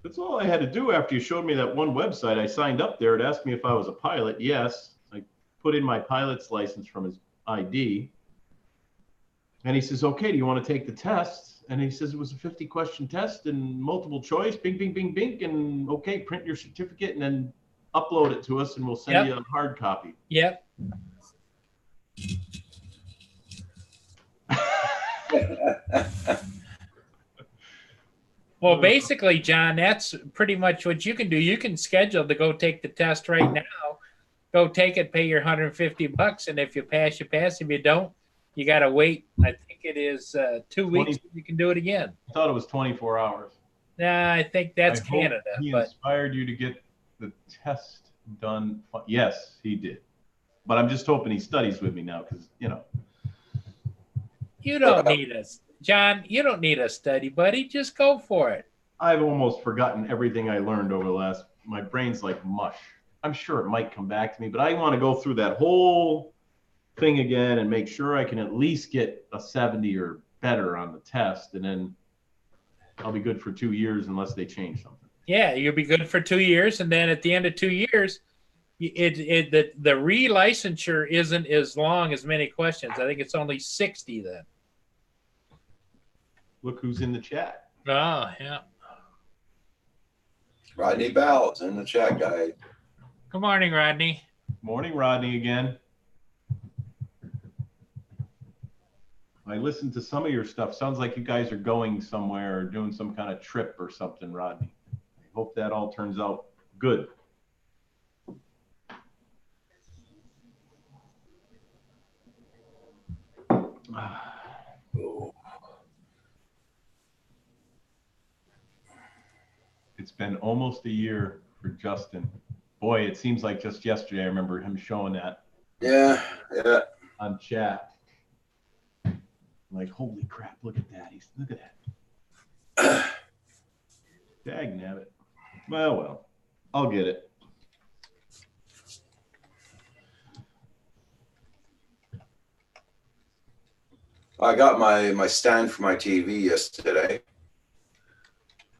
that's all I had to do after you showed me that one website. I signed up there. It asked me if I was a pilot. Yes. I put in my pilot's license from his ID. And he says, okay, do you want to take the test? And he says it was a 50-question test and multiple choice, bing, bing, bing, bing. And okay, print your certificate and then upload it to us and we'll send you a hard copy. Yep. Well, basically, John, that's pretty much what you can do. You can schedule to go take the test right now. Go take it, pay your $150, and if you pass, you pass. If you don't, you got to wait. I think it is 2 weeks. You can do it again. I thought it was 24 hours. Nah, I think that's Canada. He but inspired you to get the test done. Yes, he did. But I'm just hoping he studies with me now because, you know. You don't need us. John, you don't need a study buddy. Just go for it. I've almost forgotten everything I learned over the last, my brain's like mush. I'm sure it might come back to me, but I want to go through that whole thing again and make sure I can at least get a 70 or better on the test. And then I'll be good for 2 years unless they change something. Yeah, you'll be good for 2 years. And then at the end of 2 years, the relicensure isn't as long as many questions. I think it's only 60 then. Look who's in the chat. Oh, yeah. Rodney Bowles in the chat, guy. Good morning, Rodney. Morning, Rodney, again. I listened to some of your stuff. Sounds like you guys are going somewhere or doing some kind of trip or something, Rodney. I hope that all turns out good. It's been almost a year for Justin. Boy, it seems like just yesterday I remember him showing that. Yeah. On chat. Like, holy crap, look at that. Look at that. Dag nabbit. Well, I'll get it. I got my stand for my TV yesterday.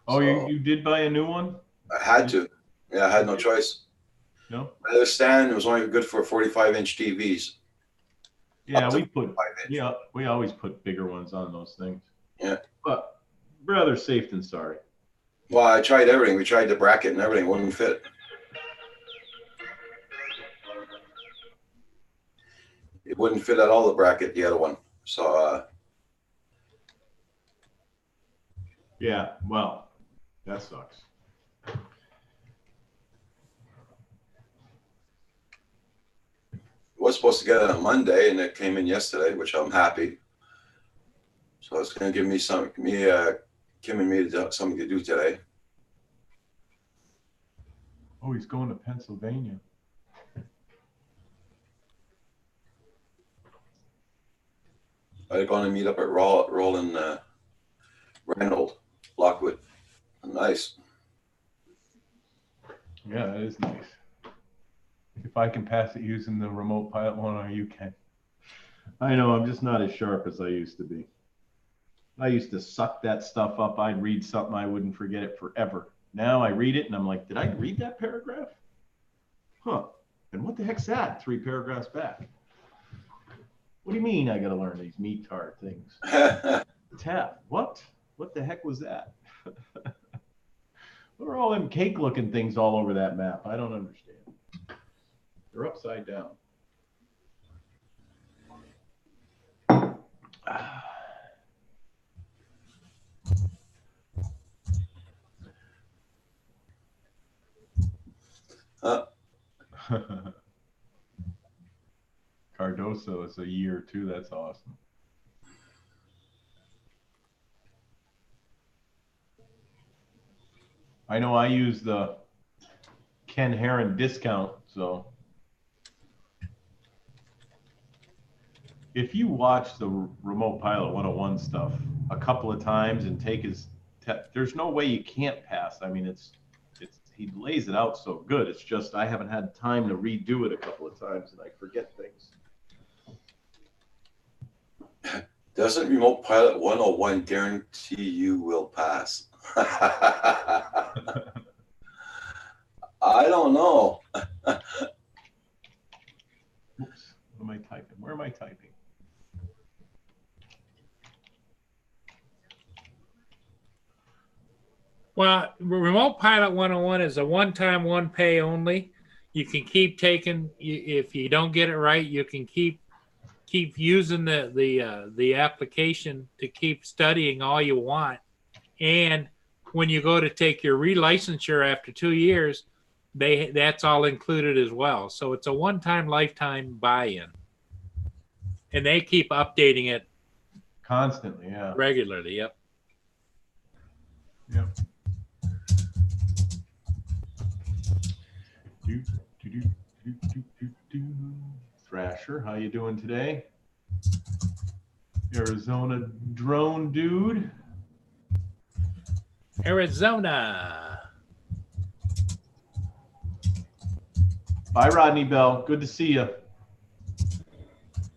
Oh, So you did buy a new one? I had to. Yeah, I had no choice. No? My other stand was only good for 45-inch TVs. Yeah, Up to we put 45-inch. yeah, we always put bigger ones on those things. Yeah. But rather safe than sorry. Well, I tried everything. We tried the bracket and everything. It wouldn't fit. It wouldn't fit at all, the bracket, the other one. So, Yeah, well, that sucks. was supposed to get it on Monday, and it came in yesterday, which I'm happy. So it's going to give me Kim and me something to do today. Oh, he's going to Pennsylvania. I'm going to meet up at Roland Reynold, Lockwood. Nice. Yeah, that is nice. If I can pass it using the remote pilot one, you can. I know, I'm just not as sharp as I used to be. I used to suck that stuff up. I'd read something, I wouldn't forget it forever. Now I read it and I'm like, did I read that paragraph? Huh. And what the heck's that? 3 paragraphs back. What do you mean I got to learn these METAR things? Tap. What? What the heck was that? What are all them cake-looking things all over that map? I don't understand. They're upside down. Cardoso is a year too. That's awesome. I know I use the Ken Heron discount, so if you watch the Remote Pilot 101 stuff a couple of times and take his there's no way you can't pass. I mean, it's he lays it out so good. It's just I haven't had time to redo it a couple of times and I forget things. Doesn't Remote Pilot 101 guarantee you will pass? I don't know. Oops, what am I typing? Where am I typing? Well, Remote Pilot 101 is a one-time, one pay only. You can keep taking, if you don't get it right, you can keep using the application to keep studying all you want. And when you go to take your relicensure after 2 years, that's all included as well. So it's a one-time, lifetime buy-in. And they keep updating it Constantly, yeah. regularly. Yep. Yep. Thrasher, how you doing today? Arizona drone dude. Arizona. Bye, Rodney Bell. Good to see you.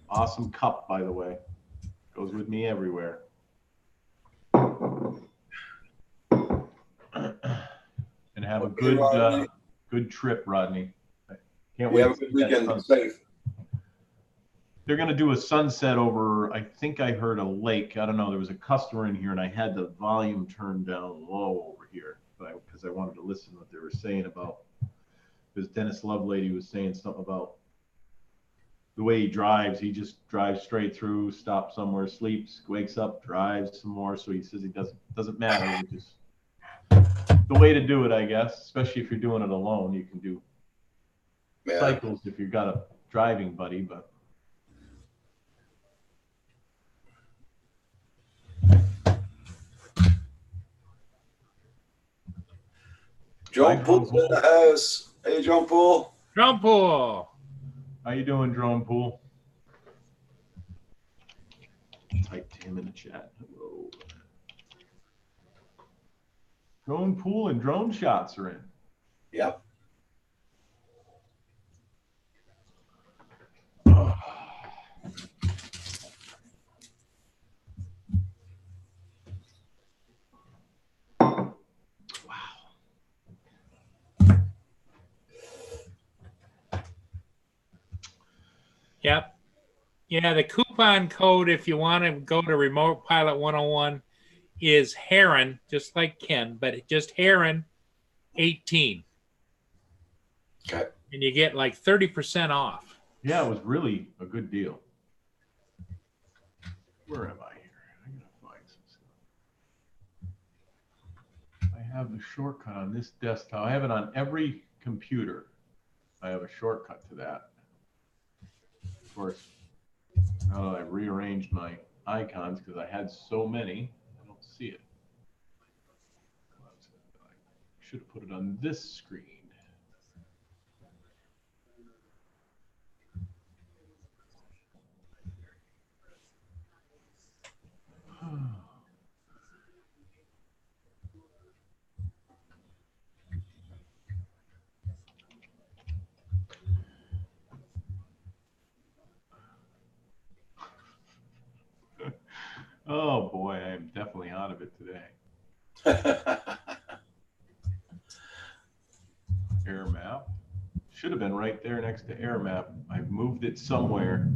Awesome cup, by the way. Goes with me everywhere. And have a good trip, Rodney. Can't wait. Have a good weekend. Be safe. They're going to do a sunset over, I think I heard a lake. I don't know. There was a customer in here, and I had the volume turned down low over here because I wanted to listen to what they were saying about, because Dennis Lovelady was saying something about the way he drives. He just drives straight through, stops somewhere, sleeps, wakes up, drives some more. So he says he doesn't matter. He just the way to do it, I guess, especially if you're doing it alone. You can do cycles if you've got a driving buddy, but Drone Pool's in the house. Hey, Drone Pool. Drone Pool. How you doing, Drone Pool? Typed him in the chat. Hello. Drone Pool and drone shots are in. Yep. Yep. Yeah, the coupon code, if you want to go to Remote Pilot 101, is Heron, just like Ken, but just Heron 18. Okay. And you get like 30% off. Yeah, it was really a good deal. Where am I here? I gotta find some stuff. I have the shortcut on this desktop. I have it on every computer. I have a shortcut to that. Of course, now that I've rearranged my icons because I had so many, I don't see it. I should have put it on this screen. Oh boy, I am definitely out of it today. Air map. Should have been right there next to air map. I've moved it somewhere.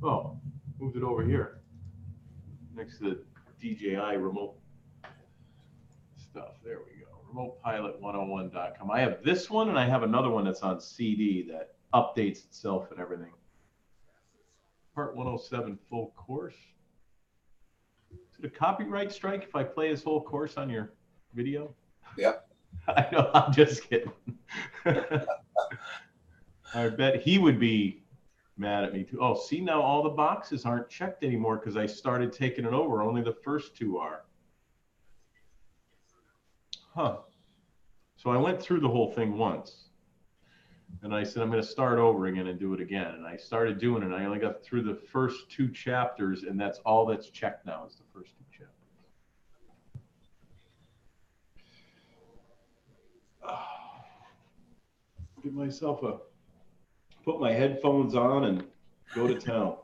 Oh, moved it over here next to the DJI remote stuff. There we go. RemotePilot101.com. I have this one, and I have another one that's on CD that updates itself and everything. Part 107 full course. Is it a copyright strike if I play this whole course on your video? Yep. I know, I'm just kidding. I bet he would be mad at me too. Oh, see, now all the boxes aren't checked anymore because I started taking it over. Only the first two are. Huh. So I went through the whole thing once. And I said, I'm going to start over again and do it again. And I started doing it. And I only got through the first two chapters, and that's all that's checked now is the first two chapters. Give myself put my headphones on and go to town.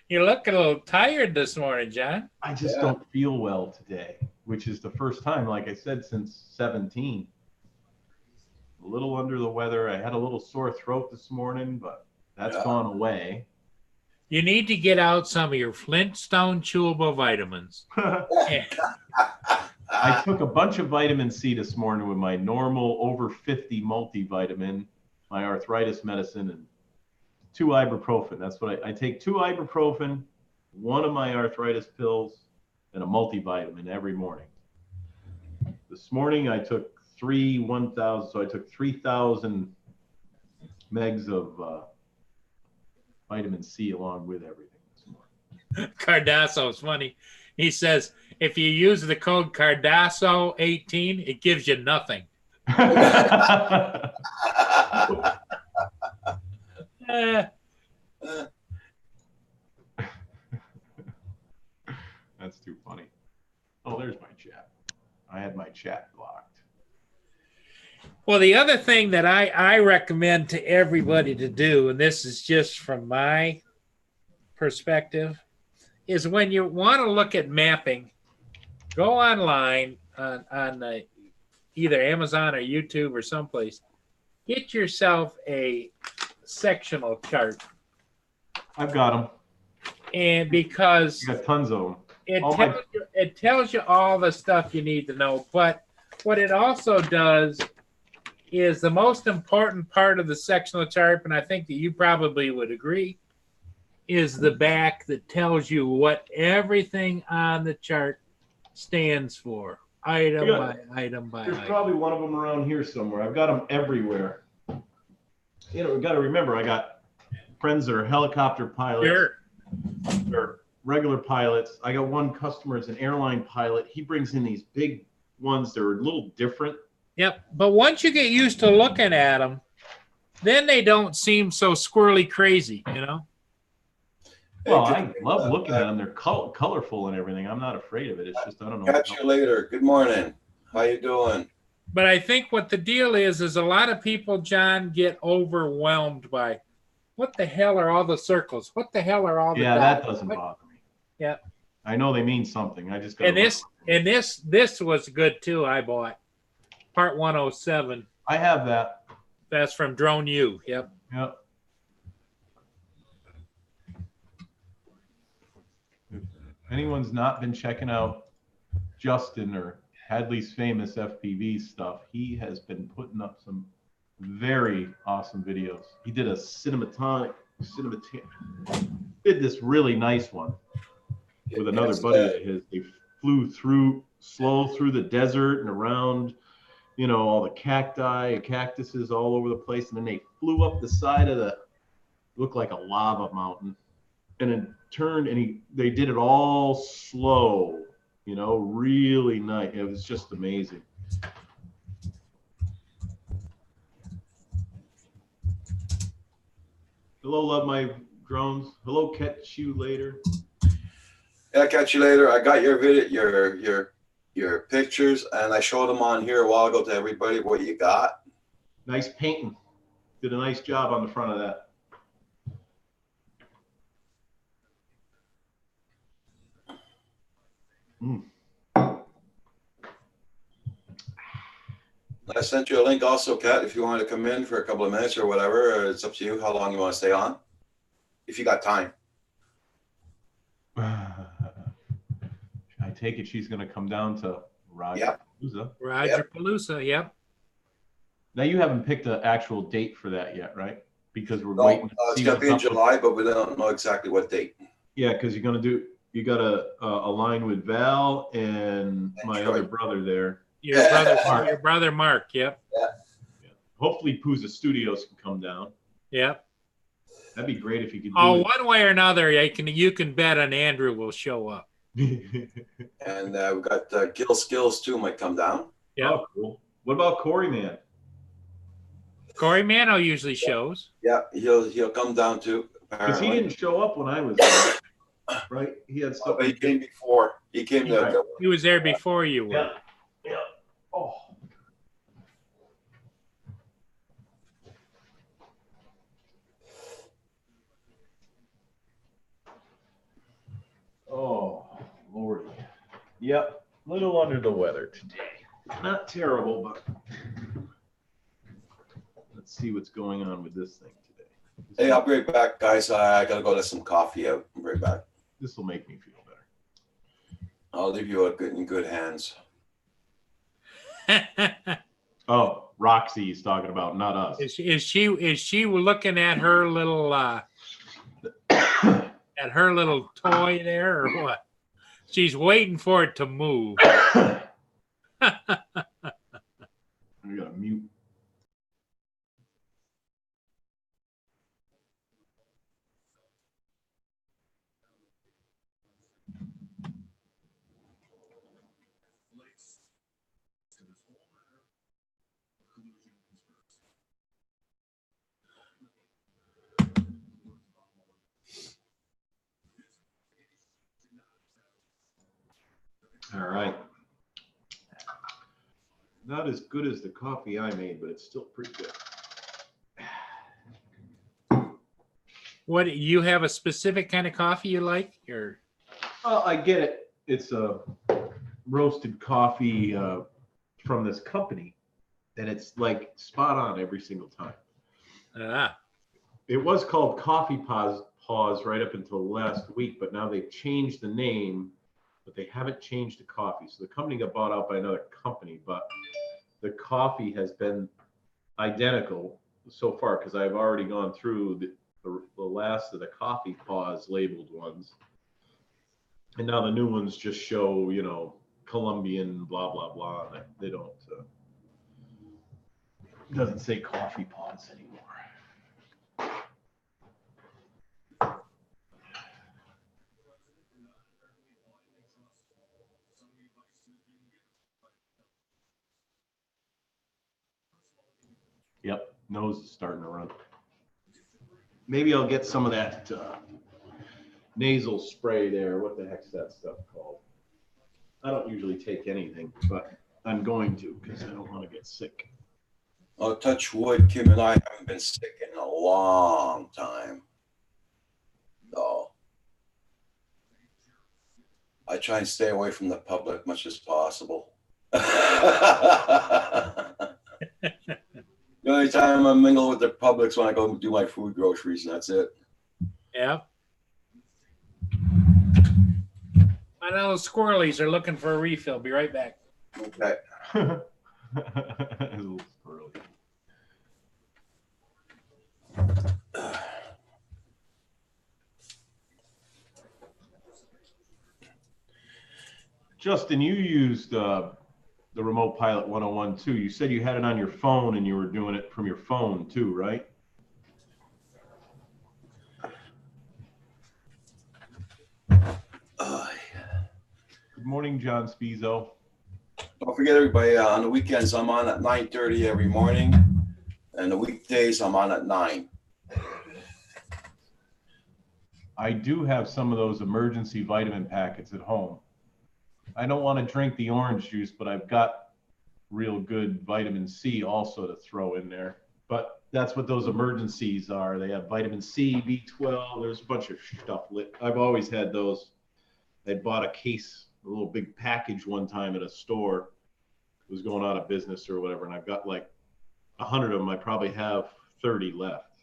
You look a little tired this morning, John. I just don't feel well today, which is the first time, like I said, since 17. A little under the weather. I had a little sore throat this morning, but that's gone away. You need to get out some of your Flintstone chewable vitamins. I took a bunch of vitamin C this morning with my normal over 50 multivitamin, my arthritis medicine, and 2 ibuprofen. That's what I take 2 ibuprofen, 1 of my arthritis pills, and a multivitamin every morning. This morning I took 1,000, so I took 3,000 megs of vitamin C along with everything this morning. Cardasso is funny. He says, if you use the code Cardasso18, it gives you nothing. That's too funny. Oh, there's my chat. I had my chat blocked. Well, the other thing that I recommend to everybody to do, and this is just from my perspective, is when you want to look at mapping, go online on either Amazon or YouTube or someplace. Get yourself a sectional chart. I've got them. And because you got tons of them. It tells you all the stuff you need to know. But what it also does is the most important part of the sectional chart, and I think that you probably would agree, is the back that tells you what everything on the chart stands for, item by item by item. There's probably one of them around here somewhere. I've got them everywhere. You know, we've got to remember, I got friends that are helicopter pilots. Sure. They're regular pilots. I got one customer as an airline pilot. He brings in these big ones that are a little different. Yep. But once you get used to looking at them, then they don't seem so squirrely crazy, you know? Well, I love looking at them. They're colorful and everything. I'm not afraid of it. It's just, I don't know. Catch you later. Good morning. How you doing? But I think what the deal is a lot of people, John, get overwhelmed by what the hell are all the circles? What the hell are all the dots? That doesn't bother me. Yeah. I know they mean something. I just got this was good too. I bought Part 107. I have that. That's from Drone U. Yep. Yep. If anyone's not been checking out Justin or Hadley's famous FPV stuff, he has been putting up some very awesome videos. He did a did this really nice one with another buddy of his. They flew slow through the desert and around, you know, all the cacti and cactuses all over the place, and then they flew up the side of looked like a lava mountain, and then turned, and they did it all slow, you know, really nice. It was just amazing. Hello, love my drones. Hello, catch you later. Yeah, catch you later. I got your video, your pictures, and I showed them on here a while ago to everybody what you got. Nice painting. Did a nice job on the front of that. I sent you a link also, Kat, if you wanted to come in for a couple of minutes or whatever. It's up to you how long you want to stay on, if you got time. take it she's going to come down to Roger Palooza. Roger Palooza, yep. Now you haven't picked an actual date for that yet, right? Because we're No, waiting to it's see gonna be in what's up with- July, but we don't know exactly what date. Yeah, because you got to align with Val and my Troy. other brother there. Your brother Mark, yep. Hopefully Pooza Studios can come down. Yep. That'd be great if you could do Oh, it. one way or another, you can bet on Andrew will show up. And we got Gil Skills too might come down. Yeah. Oh, cool. What about Corey Man? Corey Mano usually shows. Yeah, he'll come down too. Because he Apparently. didn't show up when I was there, right? He had Oh, stuff. but he came before. He came Right. to He was there before you were. Yeah. Oh. Oh, Lordy. Yep. A little under the weather today. Not terrible, but let's see what's going on with this thing today. Hey, I'll be right back, guys. I gotta go get some coffee out. I'll be right back. This will make me feel better. I'll leave you in good hands. Oh, Roxy is talking about, not us. Is she looking at her little toy there or what? She's waiting for it to move. I gotta mute. All right. Not as good as the coffee I made, but it's still pretty good. What, you have a specific kind of coffee you like? Or Well, I get it. It's a roasted coffee from this company, and it's like spot on every single time. It was called Coffee Pause right up until last week, but now they've changed the name, but they haven't changed the coffee. So the company got bought out by another company, but the coffee has been identical so far because I've already gone through the last of the Coffee Pause labeled ones. And now the new ones just show, Colombian, blah, blah, blah. They don't, it doesn't say Coffee Pause anymore. Yep, nose is starting to run. Maybe I'll get some of that nasal spray there. What the heck's that stuff called? I don't usually take anything, but I'm going to because I don't want to get sick. Oh, touch wood, Kim and I haven't been sick in a long time. No. I try and stay away from the public much as possible. The only time I mingle with the public is when I go do my food groceries, and that's it. yeah. I know the squirrelies are looking for a refill. Be right back. Okay. A little squirrely. Justin, you used the Remote Pilot 101 too. You said you had it on your phone and you were doing it from your phone too, right? Good morning, John Spizo. Don't forget, everybody, on the weekends, I'm on at 9:30 every morning, and the weekdays, I'm on at 9. I do have some of those emergency vitamin packets at home. I don't want to drink the orange juice, but I've got real good vitamin C also to throw in there. But that's what those emergencies are. They have vitamin C, B12. There's a bunch of stuff. I've always had those. I bought a case, a little big package one time at a store. It was going out of business or whatever, and I've got like 100 of them. I probably have 30 left.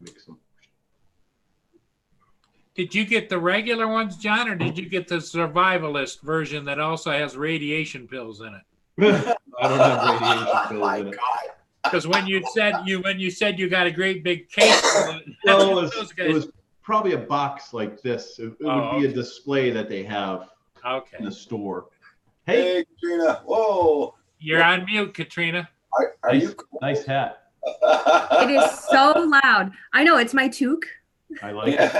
Mix them. Did you get the regular ones, John, or did you get the survivalist version that also has radiation pills in it? I don't have radiation pills My in it. God. Because when you said you got a great big case, Well, those it guys. was probably a box like this. It would be a display that they have in Okay, the store. Hey, Hey, Katrina. Whoa. you're on mute, Katrina. Are you? nice hat. It is so loud. I know, it's my toque. I like it.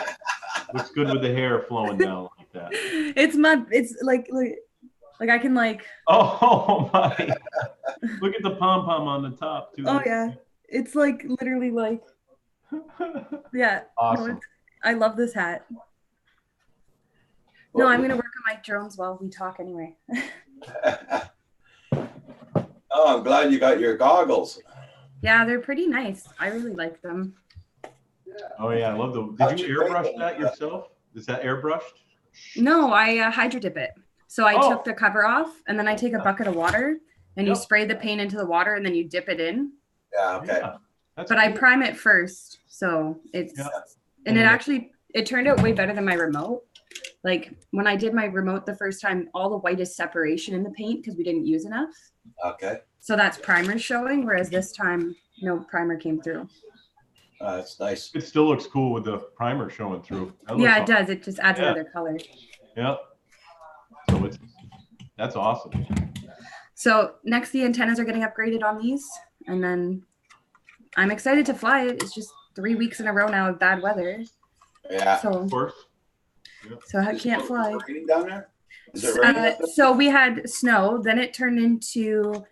Looks good with the hair flowing down like that. It's like I can like, Oh my! Look at the pom pom on the top too. oh yeah. It's like literally like, yeah. Awesome. No, I love this hat. No, I'm gonna work on my drones while we talk anyway. Oh, I'm glad you got your goggles. Yeah, they're pretty nice. I really like them. Oh yeah, I love the. How'd Did you you break airbrush them? that yourself? Is that airbrushed? No, I hydro dip it. So I Oh. took the cover off, and then I take a bucket of water, and you Yep. spray the paint into the water, and then you dip it in. Yeah, okay. Yeah, that's But I cool. prime it first, so it's Yeah. and it actually it turned out way better than my remote. Like when I did my remote the first time, all the white is separation in the paint because we didn't use enough. Okay. So that's primer showing, whereas this time no primer came through. That's nice. It still looks cool with the primer showing through. That Yeah, looks it does. It just adds Yeah. another color. Yeah. So that's awesome. So next, the antennas are getting upgraded on these, and then I'm excited to fly it. It's just 3 weeks in a row now of bad weather, Yeah. so Of course. I can't fly. Is it raining down there? Is it raining up there? So we had snow, then it turned into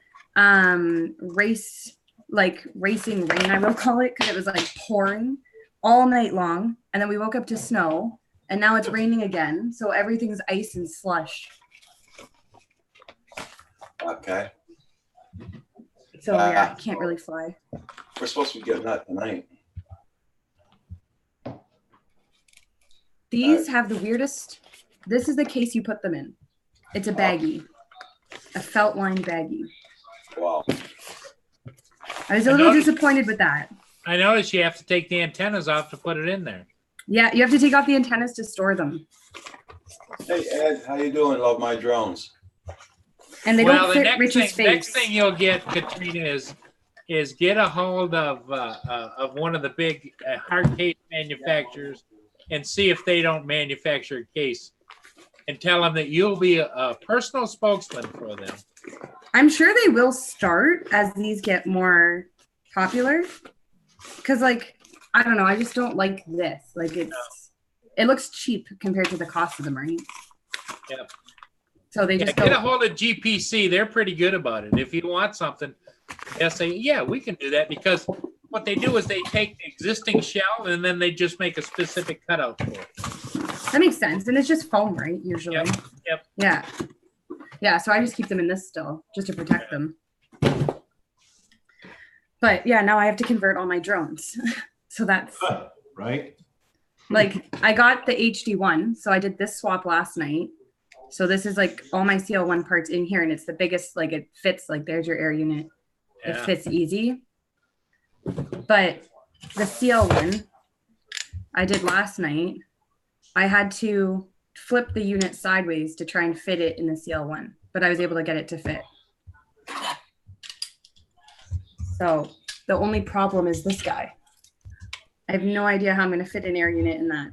racing rain, I will call it, because it was like pouring all night long, and then we woke up to snow, and now it's raining again. So everything's ice and slush. Okay. So yeah, I can't really fly. We're supposed to be getting that tonight. These have the weirdest. This is the case you put them in. It's a baggie, a felt lined baggie. Wow. I was a little disappointed with that. I noticed you have to take the antennas off to put it in there. Yeah, you have to take off the antennas to store them, Hey, Ed, how you doing? Love my drones. and they Well, don't the fit Rich's next face. thing you'll get, Katrina, is get a hold of one of the big hard case manufacturers and see if they don't manufacture a case, and tell them that you'll be a personal spokesman for them. I'm sure they will start as these get more popular. Because, like, I don't know, I just don't like this. Like, it looks cheap compared to the cost of them, right? Yep. So they Yeah, just get a don't. hold of GPC. They're pretty good about it. If you want something, they'll say, yeah, we can do that, because what they do is they take the existing shell and then they just make a specific cutout for it. That makes sense. And it's just foam, right? Usually. Yep. Yeah. Yeah. So I just keep them in this still just to protect them. But yeah, now I have to convert all my drones. So that's Right? like, I got the HD one. So I did this swap last night. So this is like all my CL1 parts in here, and it's the biggest, like it fits, like there's your air unit. It Yeah. fits easy. But the CL1 I did last night, I had to flip the unit sideways to try and fit it in the CL1, but I was able to get it to fit. So the only problem is this guy. I have no idea how I'm going to fit an air unit in that.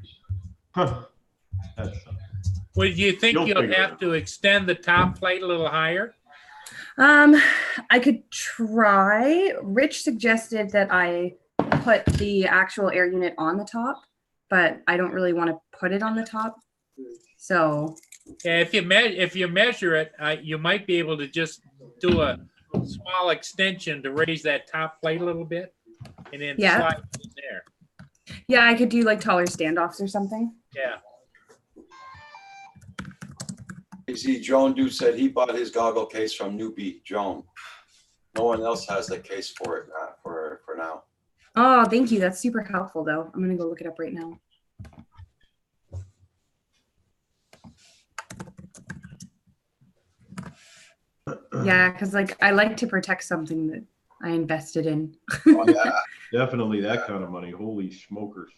That's Well, do you think You'll you'll figure it have out. to extend the top plate a little higher? I could try. Rich suggested that I put the actual air unit on the top, but I don't really want to put it on the top. So Yeah, if you measure it, you might be able to just do a small extension to raise that top plate a little bit, and then Yeah. slide it in there. yeah, I could do like taller standoffs or something. Yeah. You see, Joan Dude said he bought his goggle case from Newbie. Joan. No one else has the case for it for now. Oh, thank you. That's super helpful though. I'm gonna go look it up right now. Yeah, because like I like to protect something that I invested in. Oh, yeah. definitely that kind of money. Holy smokers.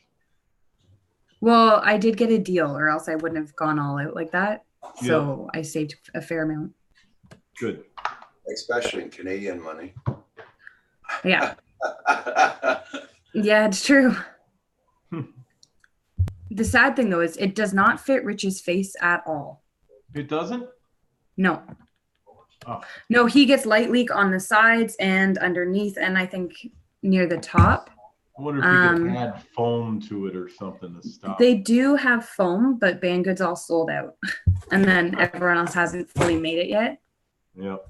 Well, I did get a deal, or else I wouldn't have gone all out like that. So I saved a fair amount. Good. Especially in Canadian money. Yeah. Yeah, it's true. The sad thing though is it does not fit Rich's face at all. It doesn't? No. Oh. No, he gets light leak on the sides and underneath, and I think near the top. I wonder if you could add foam to it or something to stop. They do have foam, but Banggood's all sold out. And then everyone else hasn't fully made it yet. Yep.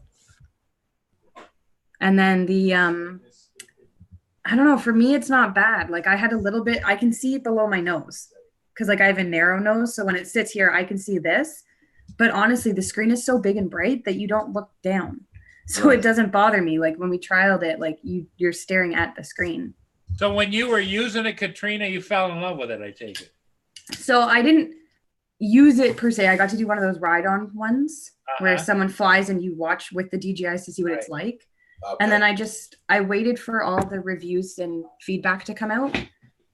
And then the I don't know, for me it's not bad. Like I had a little bit, I can see it below my nose. Because like I have a narrow nose, so when it sits here, I can see this. But honestly, the screen is so big and bright that you don't look down. So Right. it doesn't bother me. Like when we trialed it, like you're staring at the screen. So when you were using it, Katrina, you fell in love with it, I take it. So I didn't use it per se. I got to do one of those ride-on ones where Uh-huh. someone flies and you watch with the DJIs to see what it's like. Okay. And then I waited for all the reviews and feedback to come out.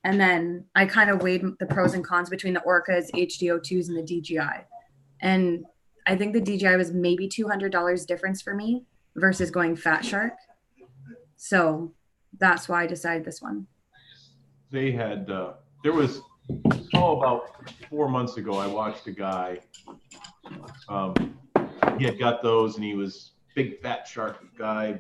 And then I kind of weighed the pros and cons between the Orcas, HDO2s, and the DJI. And I think the DJI was maybe $200 difference for me versus going Fat Shark. So that's why I decided this one. They had, there was, about 4 months ago, I watched a guy. He had got those and he was big Fat Shark guy,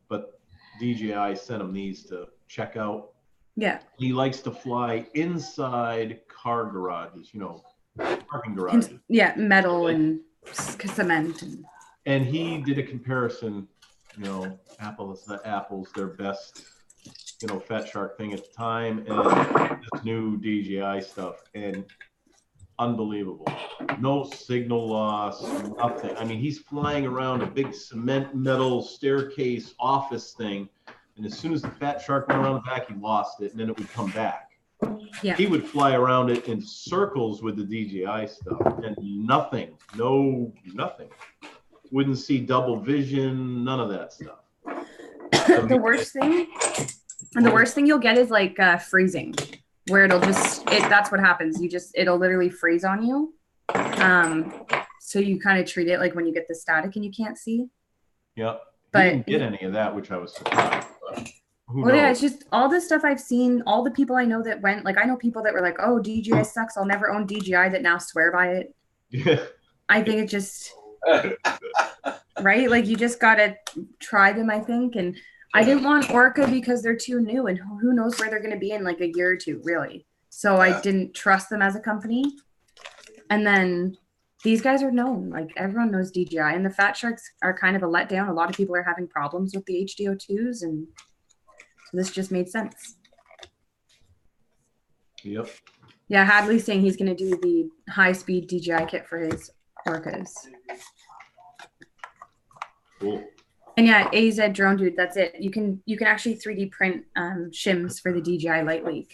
but DJI sent him these to check out. Yeah. He likes to fly inside car garages, parking garages. Yeah, metal and cement. And he did a comparison, apples to apples, their best, Fat Shark thing at the time, and this new DJI stuff, and unbelievable. No signal loss, nothing. I mean, he's flying around a big cement metal staircase office thing, and as soon as the Fat Shark went around the back, he lost it, and then it would come back. Yeah. He would fly around it in circles with the DJI stuff, and nothing. Wouldn't see double vision, none of that stuff. The worst thing you'll get is like freezing, where that's what happens. It'll literally freeze on you. So you kind of treat it like when you get the static and you can't see. Yep. But- He didn't get any of that, which I was surprised. But who Well, yeah, knows? it's just all the stuff I've seen, all the people I know that went, like I know people that were like, oh, DJI sucks, I'll never own DJI, that now swear by it. Yeah. I think it just, right? Like you just gotta try them, I think. And I didn't want Orca because they're too new and who knows where they're gonna be in like a year or two, really. So I didn't trust them as a company. And then these guys are known, like everyone knows DJI, and the Fat Sharks are kind of a letdown. A lot of people are having problems with the HDO2s, and this just made sense. Yep. Yeah, Hadley's saying he's going to do the high-speed DJI kit for his Orcas. Cool. And yeah, AZ Drone Dude, that's it. You can actually 3D print shims for the DJI Light Leak.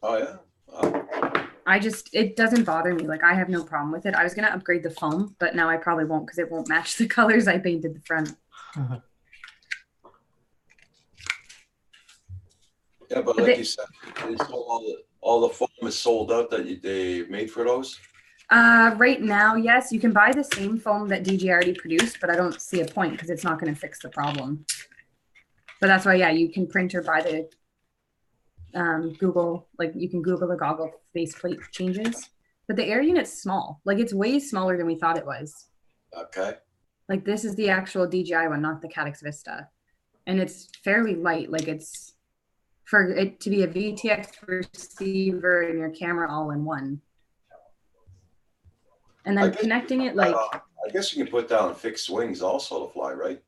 Oh yeah. It doesn't bother me. Like I have no problem with it. I was going to upgrade the foam, but now I probably won't because it won't match the colors I painted the front. Yeah, but like you said, all the foam is sold out that they made for those. Right now, yes, you can buy the same foam that DJI already produced, but I don't see a point because it's not going to fix the problem. But that's why, yeah, you can print or buy the Google, like you can Google the goggle faceplate changes. But the air unit's small. Like it's way smaller than we thought it was. Okay. Like this is the actual DJI one, not the Caddx Vista. And it's fairly light. Like it's for it to be a VTX receiver and your camera all in one. And I then guess- connecting it like I guess you can put down fixed wings also to fly, right?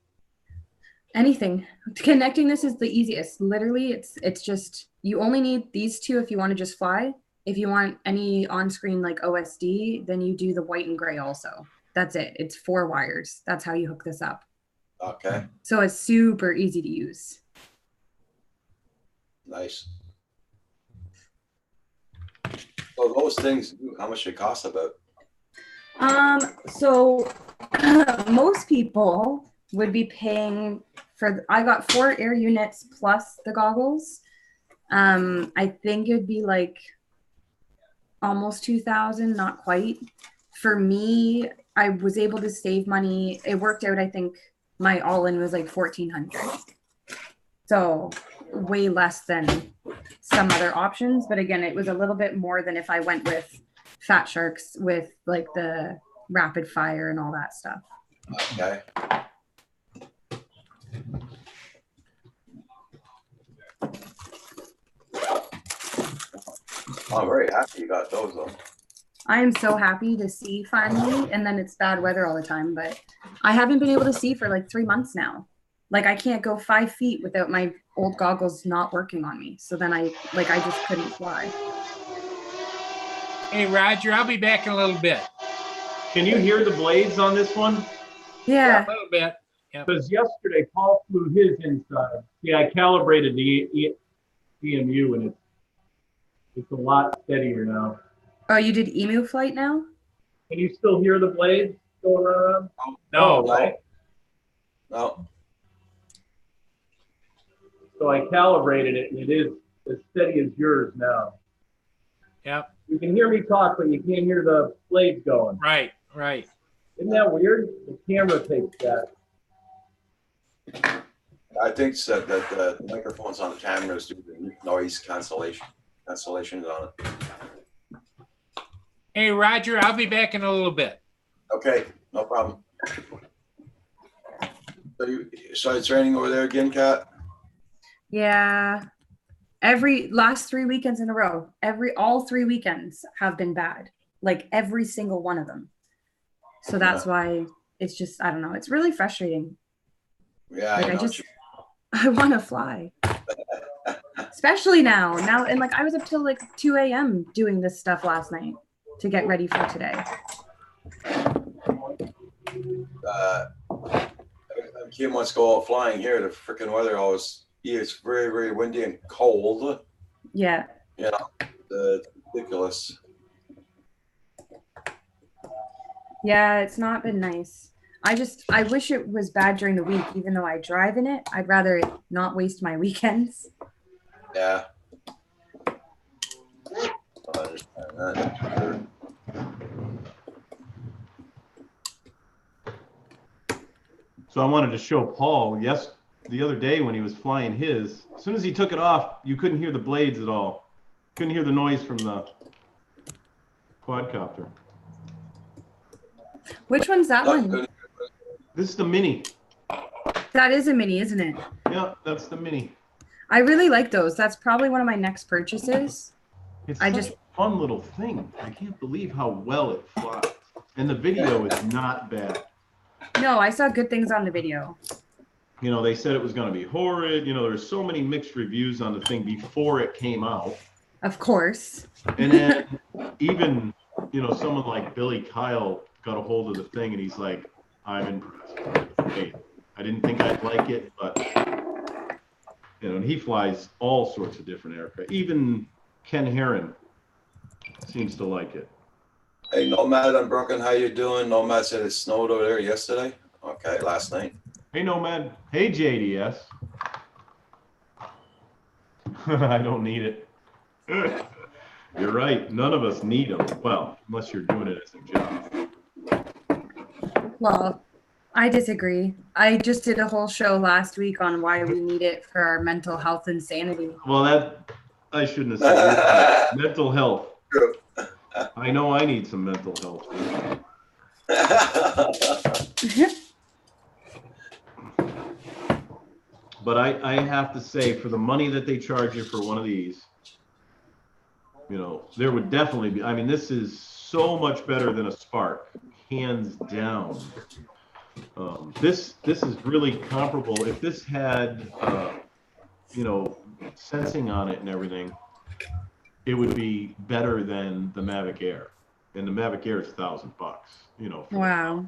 anything. Connecting this is the easiest. Literally, it's just you only need these two if you want to just fly. If you want any on-screen like OSD, then you do the white and gray also. That's it. It's 4 wires. That's how you hook this up. Okay. So it's super easy to use. Nice. So those things, how much they cost about? So most people would be paying for, I got 4 air units plus the goggles. I think it'd be like almost 2,000, not quite. For me, I was able to save money. It worked out. I think my all-in was like 1,400. So way less than some other options. But again, it was a little bit more than if I went with Fat Sharks with like the rapid fire and all that stuff. Okay. I'm very happy you got those though. I am so happy to see finally, and then it's bad weather all the time, but I haven't been able to see for like 3 months now. Like I can't go 5 feet without my old goggles not working on me. So then I just couldn't fly. Hey, Roger, I'll be back in a little bit. Can you hear the blades on this one? Yeah. A little bit. Because yesterday Paul flew his inside. Yeah, I calibrated the EMU and it's a lot steadier now. Oh, you did emu flight now? Can you still hear the blades going around? No. Right? No. So I calibrated it and it is as steady as yours now. Yep. You can hear me talk, but you can't hear the blades going. Right. Isn't that weird? The camera takes that. I think that the microphones on the cameras do the noise cancellation on it. Hey, Roger, I'll be back in a little bit. Okay, no problem. So it's raining over there again, Kat? Yeah. Last 3 weekends in a row, all 3 weekends have been bad. Like every single one of them. So that's why it's just, I don't know. It's really frustrating. Yeah, like I want to fly. Especially now, and like I was up till like 2 a.m. doing this stuff last night to get ready for today. Kim wants to go out flying here. The freaking weather is very, very windy and cold. Yeah. You know, it's ridiculous. Yeah, it's not been nice. I wish it was bad during the week, even though I drive in it. I'd rather it not waste my weekends. Yeah. I understand that. So I wanted to show Paul, the other day when he was flying his, as soon as he took it off, you couldn't hear the blades at all. Couldn't hear the noise from the quadcopter. Which one's that one? This is the Mini. That is a Mini, isn't it? Yeah, that's the Mini. I really like those. That's probably one of my next purchases. It's such a fun little thing. I can't believe how well it flies. And the video is not bad. No, I saw good things on the video. You know, they said it was going to be horrid. You know, there's so many mixed reviews on the thing before it came out. Of course. And then even, you know, someone like Billy Kyle got a hold of the thing and he's like, I'm impressed. Hey, I didn't think I'd like it, but, you know, and he flies all sorts of different aircraft. Even Ken Heron seems to like it. Hey, Nomad on Brooklyn, how you doing? Nomad said it snowed over there yesterday. Okay, last night. Hey, Nomad. Hey, JDS. I don't need it. You're right. None of us need them. Well, unless you're doing it as a job. Well, I disagree. I just did a whole show last week on why we need it for our mental health and sanity. Well, I shouldn't have said that. Mental health. True. I know I need some mental health. But I have to say, for the money that they charge you for one of these, you know, there would definitely be, I mean, this is so much better than a Spark, hands down. This is really comparable. If this had, you know, sensing on it and everything, it would be better than the Mavic Air. And the Mavic Air is $1,000, you know. Wow.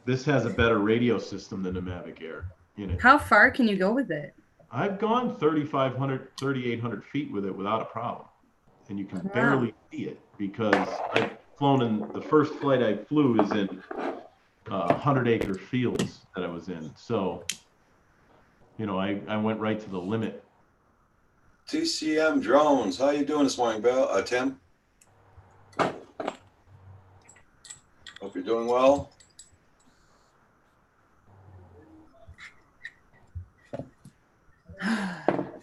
This has a better radio system than the Mavic Air in it. How far can you go with it? I've gone 3,500, 3,800 feet with it without a problem. And you can barely see it because I've flown in, the first flight I flew is in 100-acre fields that I was in. So, you know, I went right to the limit TCM Drones. How you doing this morning, Bill? Tim? Hope you're doing well.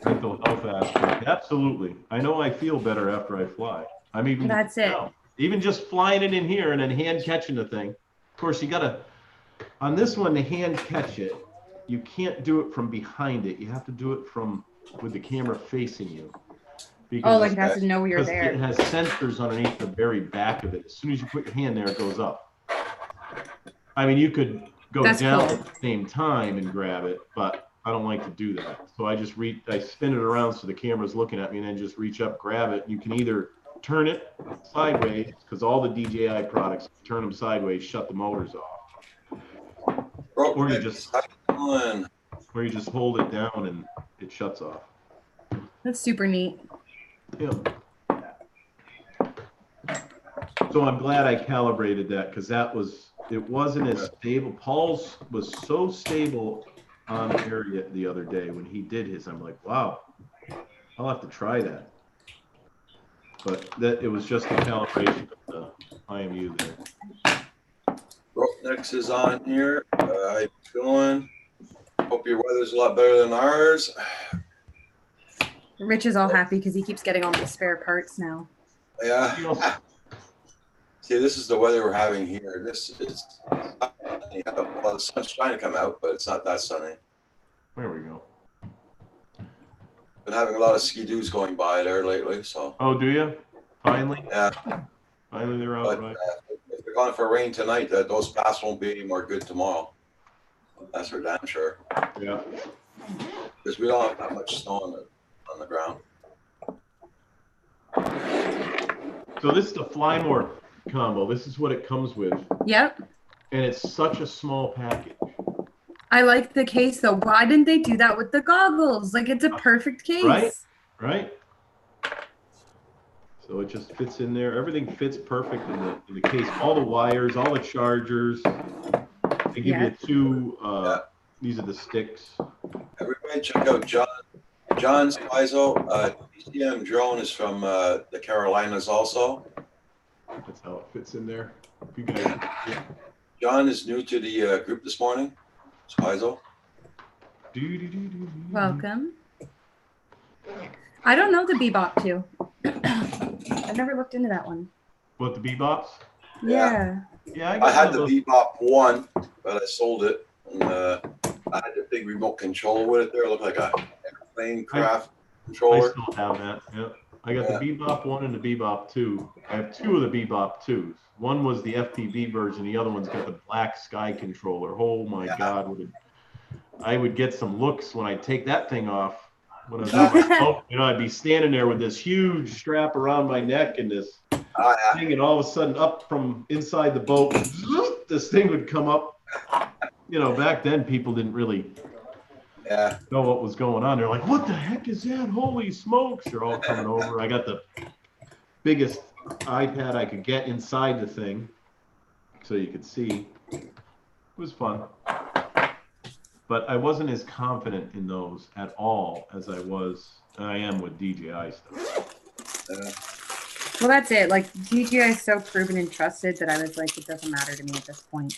Mental health aspect. Absolutely. I know I feel better after I fly. I'm even That's it. even just flying it in here and then hand catching the thing. Of course, you gotta on this one to hand catch it. You can't do it from behind it. You have to do it from with the camera facing you. Oh, like it has to know you're because it there. has sensors underneath the very back of it. As soon as you put your hand there, it goes up. I mean, you could go That's down cool. at the same time and grab it, but I don't like to do that. So I just I spin it around so the camera's looking at me and then just reach up, grab it. You can either turn it sideways because all the DJI products turn them sideways, shut the motors off. Or you just hold it down and it shuts off. That's super neat. Yeah. So I'm glad I calibrated that because it wasn't as stable. Paul's was so stable on area the other day when he did his. I'm like, wow, I'll have to try that. But it was just the calibration of the IMU there. Next is on here. How you doing? Hope your weather's a lot better than ours. Rich is all happy because he keeps getting all the spare parts now. Yeah. See, this is the weather we're having here. This is, well, the sun's trying to come out, but it's not that sunny. There we go. Been having a lot of ski-doos going by there lately, so. Oh, do you? Finally? Yeah. Finally, they're out, But right? if they're going for rain tonight, those paths won't be any more good tomorrow. That's for damn sure. Yeah. Because we don't have that much snow on the ground. So this is the Flymore combo. This is what it comes with. Yep. And it's such a small package. I like the case though. Why didn't they do that with the goggles? Like it's a perfect case. Right? So it just fits in there. Everything fits perfect in the case. All the wires, all the chargers. They give you two, these are the sticks. Everybody check out John Spizo. TCM Drone is from the Carolinas also. That's how it fits in there. If you guys, John is new to the group this morning. Spizo. Welcome. I don't know the Bebop 2. I've never looked into that one. What, the Bebops? Yeah. Yeah, I had the Bebop 1, but I sold it. And, I had a big remote control with it there. It looked like a airplane craft controller. I still have that. Yeah. I got the Bebop 1 and the Bebop 2. I have two of the Bebop 2s. One was the FPV version. The other one's got the Black Sky controller. Oh my God. I would get some looks when I take that thing off. When I was on my boat, I'd be standing there with this huge strap around my neck and this thing, and all of a sudden up from inside the boat, this thing would come up. Back then people didn't really know what was going on. They're like, what the heck is that? Holy smokes. They're all coming over. I got the biggest iPad I could get inside the thing so you could see. It was fun. But I wasn't as confident in those at all as I am with DJI stuff. Well, that's it. Like DJI is so proven and trusted that I was like, it doesn't matter to me at this point.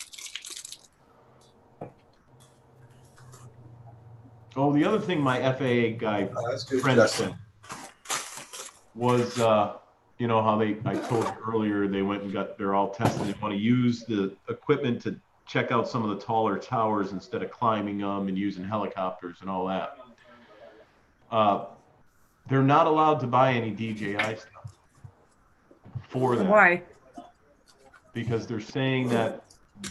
Oh, the other thing my FAA guy friend said was, how I told you earlier, they went and they're all tested. They want to use the equipment to check out some of the taller towers instead of climbing them and using helicopters and all that. They're not allowed to buy any DJI stuff for that. Why? Because they're saying that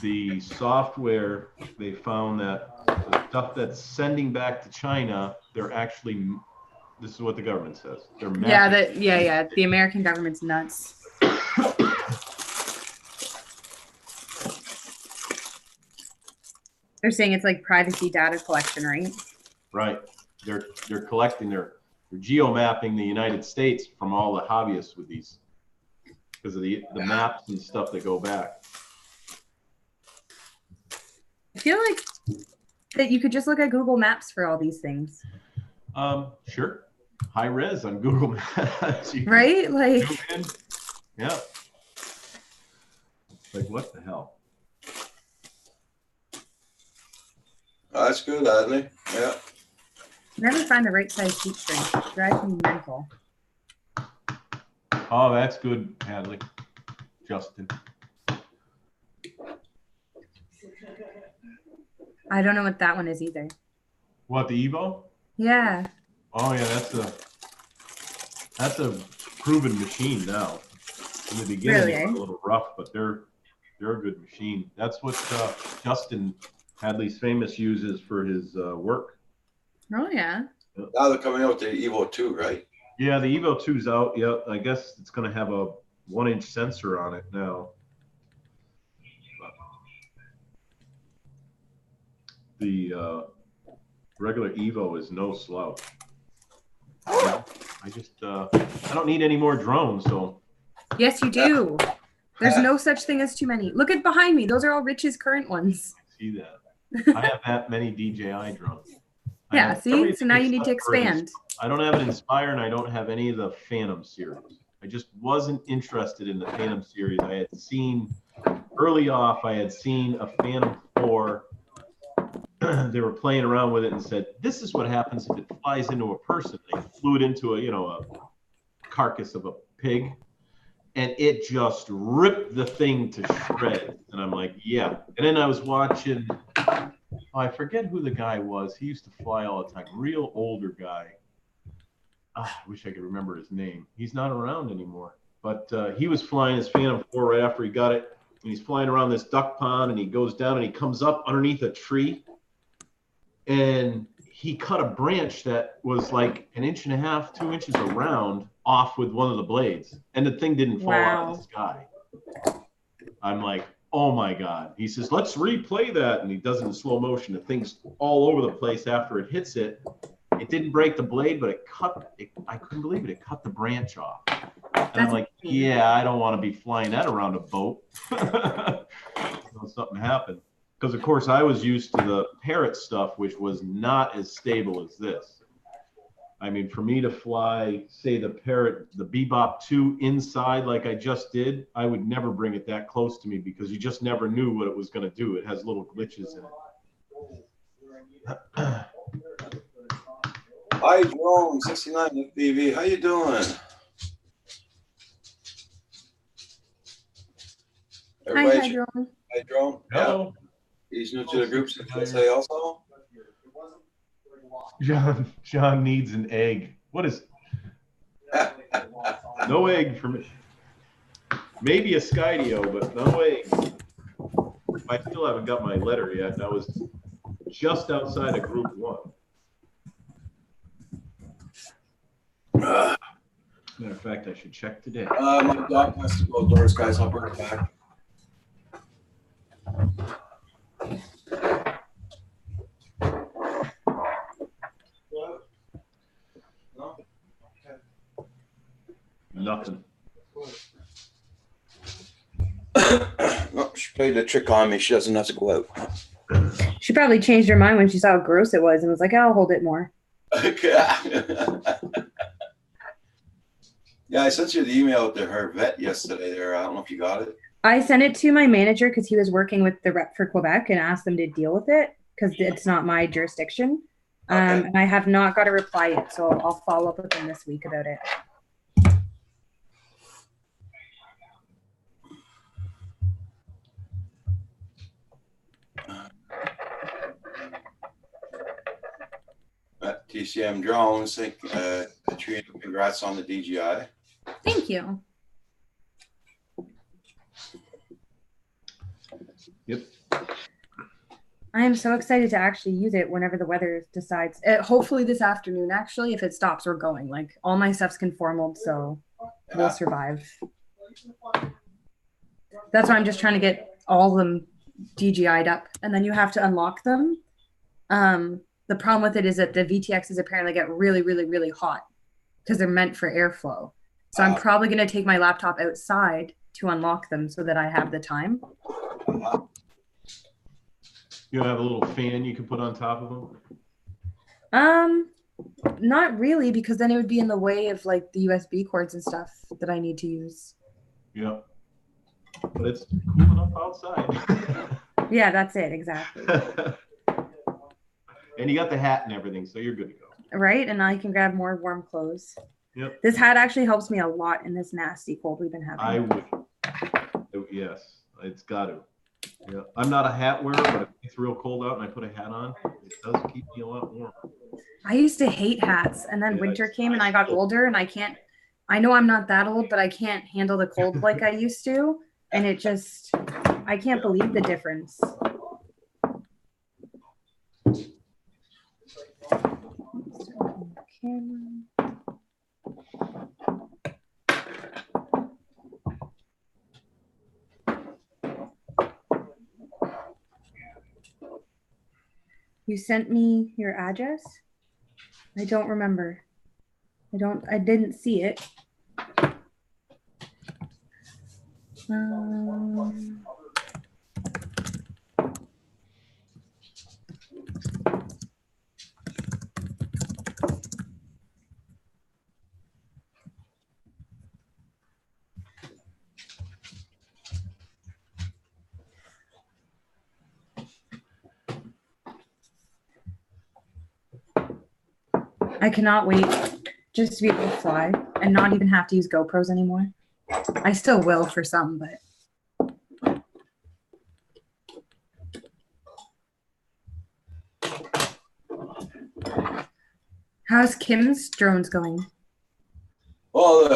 the software, they found that the stuff that's sending back to China, they're actually, this is what the government says. They're the American government's nuts. They're saying it's like privacy data collection, right? Right. They're collecting, they're geo-mapping the United States from all the hobbyists with these because of the maps and stuff that go back. I feel like that you could just look at Google Maps for all these things. Sure. high res on Google Maps. You can Right? Like, zoom in. Yeah. Like, what the hell? Oh, that's good, Adley. Yeah. never find the right size heat shrink. It drives me mental. Oh, that's good, Hadley. Justin. I don't know what that one is either. What, the Evo? Yeah. Oh yeah, that's a proven machine now. In the beginning, Really, they were eh? a little rough, but they're a good machine. That's what Justin Hadley's famous uses for his work. Oh, yeah. Now they're coming out with the Evo 2, right? Yeah, the Evo 2's out. Yeah, I guess it's going to have a 1-inch sensor on it now. The regular Evo is no slouch. I just I don't need any more drones, so. Yes, you do. There's no such thing as too many. Look at behind me. Those are all Rich's current ones. See that? I have that many DJI drones. I Yeah, have see? everything So now you need to except for expand. I don't have an Inspire and I don't have any of the Phantom series. I just wasn't interested in the Phantom series. I had seen early off, I had seen a Phantom 4. They were playing around with it and said, this is what happens if it flies into a person. They flew it into a carcass of a pig, and it just ripped the thing to shreds. And I'm like, yeah. And then I was watching, I forget who the guy was. He used to fly all the time. Real older guy. I wish I could remember his name. He's not around anymore. But he was flying his Phantom 4 right after he got it. And he's flying around this duck pond, and he goes down and he comes up underneath a tree. And he cut a branch that was like 1.5 inches, 2 inches around off with one of the blades. And the thing didn't fall out of the sky. I'm like, oh my God. He says, let's replay that. And he does it in slow motion. The thing's all over the place after it hits it. It didn't break the blade, but I couldn't believe it. It cut the branch off. And I'm like, yeah, I don't want to be flying that around a boat. Something happened. Because, of course, I was used to the Parrot stuff, which was not as stable as this. I mean, for me to fly, say, the Parrot, the Bebop 2 inside like I just did, I would never bring it that close to me because you just never knew what it was going to do. It has little glitches in it. Hi, Drone 69 FPV. How you doing? Hi, Drone. Hi, Drone. Hello. Yeah. He's new to the group. So can I say also? John needs an egg. What is? No egg for me. Maybe a Skydio, but no egg. I still haven't got my letter yet. I was just outside of Group 1. Matter of fact, I should check today. My dog has to go outdoors, guys. I'll bring it back. Nothing. No, she played a trick on me. She doesn't have to go out. She probably changed her mind when she saw how gross it was and was like, I'll hold it more. Yeah, I sent you the email to her vet yesterday there. I don't know if you got it. I sent it to my manager because he was working with the rep for Quebec and asked them to deal with it because it's not my jurisdiction. Okay. And I have not got a reply yet, so I'll follow up with them this week about it. TCM Drones, Katrina, congrats on the DJI. Thank you. Yep. I am so excited to actually use it whenever the weather decides. Hopefully this afternoon, actually. If it stops, we're going. Like, all my stuff's conformal, so we'll survive. That's why I'm just trying to get all of them DJI'd up. And then you have to unlock them. The problem with it is that the VTXs apparently get really, really, really hot because they're meant for airflow. So I'm probably going to take my laptop outside to unlock them so that I have the time. You have a little fan you can put on top of them? Not really, because then it would be in the way of like the USB cords and stuff that I need to use. Yeah. But it's cool enough outside. Yeah, that's it, exactly. And you got the hat and everything, so you're good to go. Right? And now I can grab more warm clothes. Yep. This hat actually helps me a lot in this nasty cold we've been having. I would. Yes, it's got to. Yeah. I'm not a hat wearer, but if it's real cold out and I put a hat on, it does keep me a lot warmer. I used to hate hats, and then winter came and I got older, and I know I'm not that old, but I can't handle the cold like I used to. And it just, I can't believe the difference. You sent me your address? I don't remember. I didn't see it. I cannot wait just to be able to fly and not even have to use GoPros anymore. I still will for some, but. How's Kim's drones going? Well,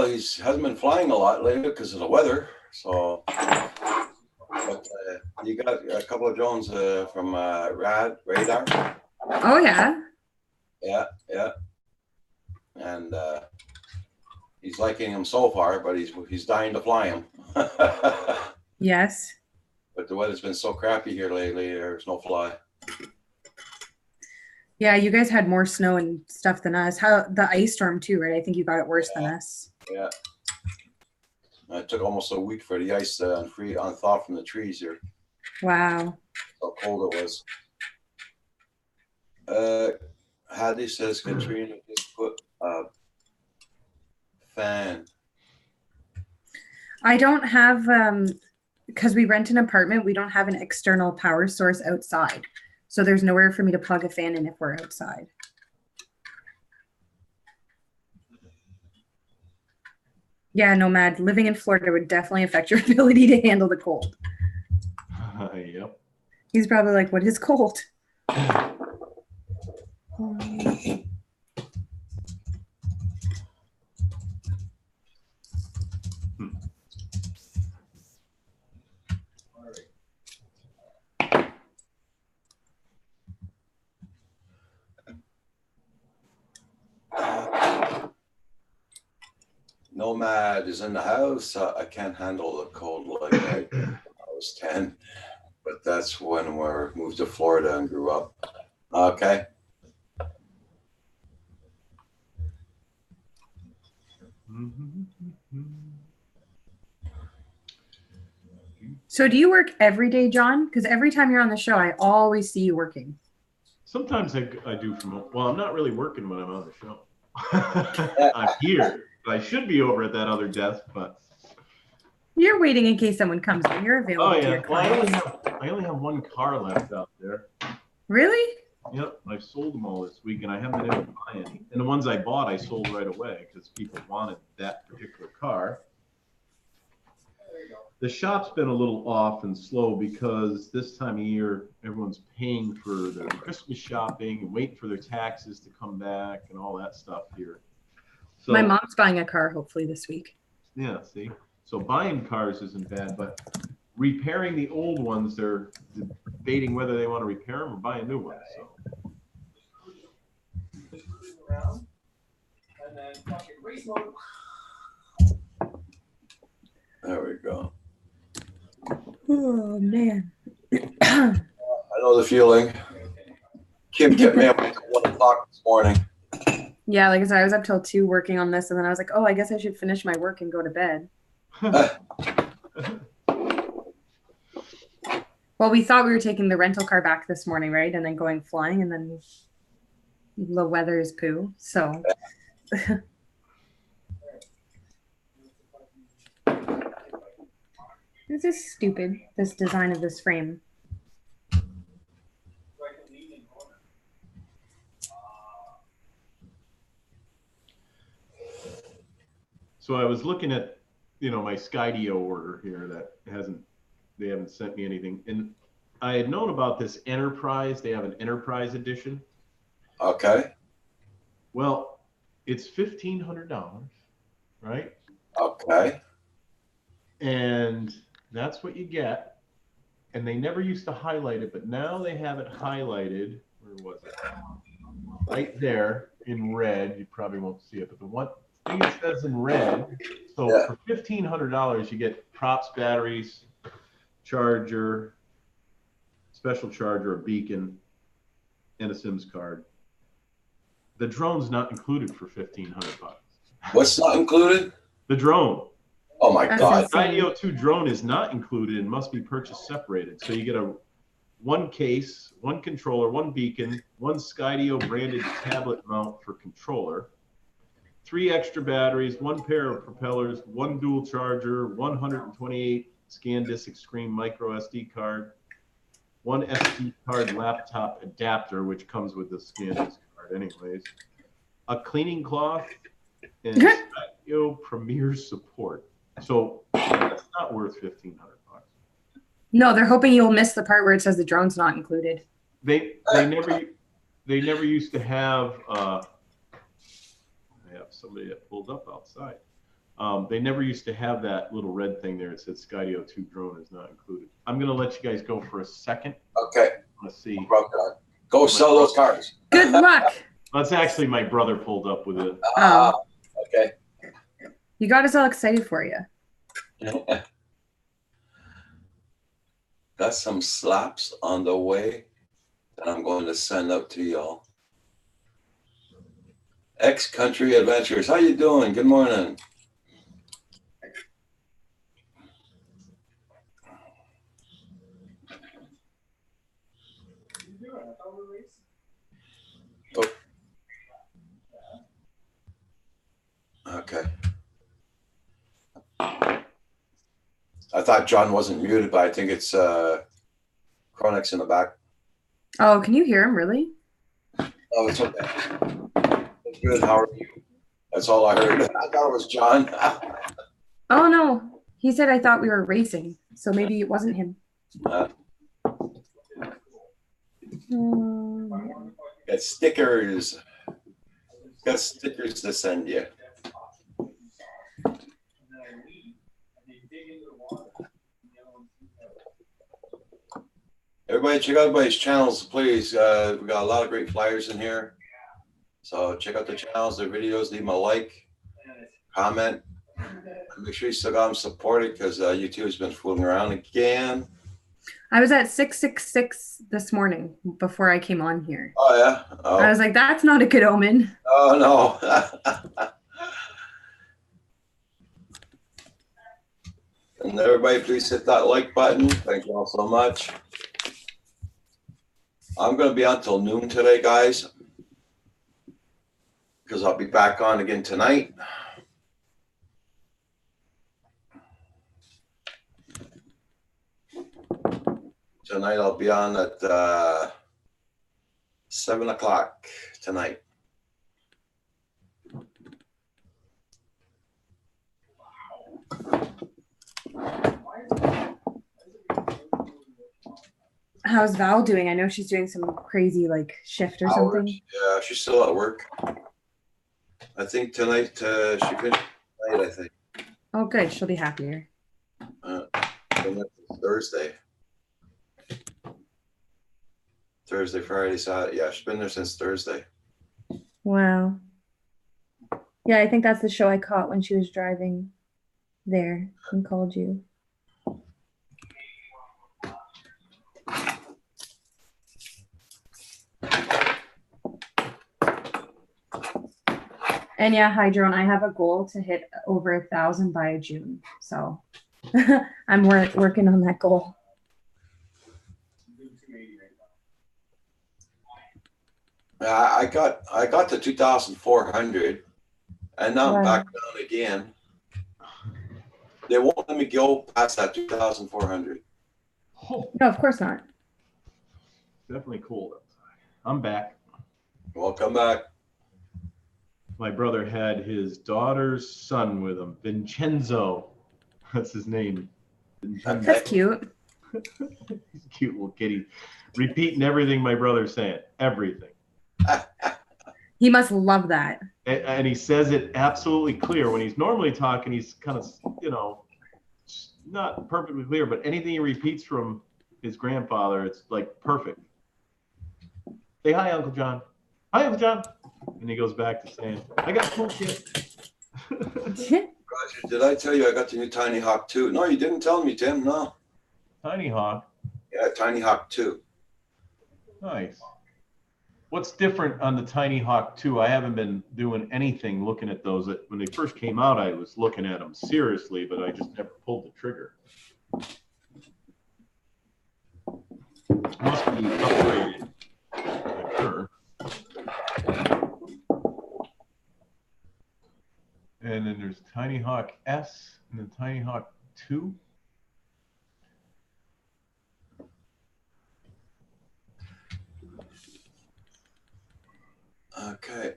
he hasn't been flying a lot lately because of the weather. So, but you got a couple of drones from Radar. Oh yeah. Yeah. And he's liking them so far, but he's dying to fly them. Yes. But the weather's been so crappy here lately. There's no fly. Yeah, you guys had more snow and stuff than us. How the ice storm too, right? I think you got it worse than us. Yeah. It took almost a week for the ice to thaw from the trees here. Wow. How cold it was. Hattie says Katrina just put a fan. I don't have because we rent an apartment, we don't have an external power source outside. So there's nowhere for me to plug a fan in if we're outside. Yeah, Nomad, living in Florida would definitely affect your ability to handle the cold. Yep. He's probably like, what is cold? Nomad is in the house. I can't handle the cold like I was 10, but that's when we moved to Florida and grew up. Okay. So do you work every day, John? Because every time you're on the show, I always see you working. Sometimes I do well, I'm not really working when I'm on the show. I'm here. I should be over at that other desk, but you're waiting in case someone comes in. You're available. Oh to your yeah. Well, clients. I only have one car left out there. Really? Yep, I've sold them all this week, and I haven't been able to buy any. And the ones I bought, I sold right away because people wanted that particular car. The shop's been a little off and slow because this time of year, everyone's paying for their Christmas shopping and waiting for their taxes to come back and all that stuff here. So, my mom's buying a car hopefully this week. Yeah, see? So buying cars isn't bad, but repairing the old ones, they're debating whether they want to repair them or buy a new one. So. There we go. Oh man. I know the feeling. Kim kept me up until 1 o'clock this morning. Yeah, like I said, I was up till 2 working on this, and then I was like, oh, I guess I should finish my work and go to bed. Well, we thought we were taking the rental car back this morning, right? And then going flying, and then the weather is poo. So this is stupid, this design of this frame. So I was looking at, my Skydio order here that they haven't sent me anything. And I had known about this Enterprise. They have an Enterprise edition. Okay. Well, it's $1,500, right? Okay. And that's what you get. And they never used to highlight it, but now they have it highlighted. Where was it? Right there in red. You probably won't see it, but the one thing it says in red. So Yeah. for $1,500, you get props, batteries, charger, special charger, a beacon, and a SIMS card. The drone's not included for $1,500. What's not included? The drone. Oh my That's God. insane. Skydio 2 drone is not included and must be purchased separated. So you get one case, one controller, one beacon, one Skydio branded tablet mount for controller, 3 extra batteries, 1 pair of propellers, 1 dual charger, 128 SanDisk Extreme micro SD card, 1 SD card laptop adapter, which comes with the SanDisk card anyways, a cleaning cloth, and Skydio Premier support. So that's not worth $1,500. No, they're hoping you'll miss the part where it says the drone's not included. They never used to have. I have somebody that pulled up outside. They never used to have that little red thing there. It said Skydio 2 drone is not included. I'm gonna let you guys go for a second. Okay. Let's see. Go sell those cars. Good luck. That's actually my brother pulled up with it. Okay. You got us all excited for you. Got some slaps on the way that I'm going to send out to y'all. X-Country Adventures. How you doing? Good morning. Oh. Okay. I thought John wasn't muted, but I think it's Chronix in the back. Oh, can you hear him really? Oh, it's okay. It's good. How are you? That's all I heard. I thought it was John. Oh no. He said I thought we were racing. So maybe it wasn't him. Got stickers. Got stickers to send you. Everybody check out everybody's channels, please. We got a lot of great flyers in here. So check out the channels, their videos, leave them a like, comment. Make sure you still got them supported because YouTube has been fooling around again. I was at 666 this morning before I came on here. Oh, yeah? Oh, I was like, that's not a good omen. oh no. And everybody, please hit that like button. Thank you all so much. I'm going to be on till noon today, guys, because I'll be back on again tonight. Tonight I'll be on at 7 o'clock tonight. How's Val doing? I know she's doing some crazy like shift or something. Yeah, she's still at work. I think tonight she finished tonight, I think. Oh, good. She'll be happier. And that's Thursday. Thursday, Friday, Saturday. Yeah, she's been there since Thursday. Wow. Yeah, I think that's the show I caught when she was driving there and called you. And yeah, hi Drone. I have a goal to hit over 1,000 by June. So I'm working on that goal. I got to 2,400, and now I'm Wow. back down again. They won't let me go past that 2,400. Oh, No, of course not. definitely cold outside. I'm back. Welcome back. My brother had his daughter's son with him, Vincenzo. That's his name. Vincenzo. That's cute. He's a cute little kitty. Repeating everything my brother's saying. Everything. He must love that. And he says it absolutely clear. When he's normally talking, he's kind of, not perfectly clear, but anything he repeats from his grandfather, it's like perfect. Say hi, Uncle John. Hi, Uncle John. And he goes back to saying, I got cool kid. Roger, did I tell you I got the new Tiny Hawk 2? No, you didn't tell me, Tim. No. Tiny Hawk. Yeah, Tiny Hawk 2. Nice. What's different on the Tiny Hawk 2? I haven't been doing anything looking at those. When they first came out, I was looking at them seriously, but I just never pulled the trigger. Must be upgraded. I'm sure. And then there's Tiny Hawk S and then Tiny Hawk 2. Okay.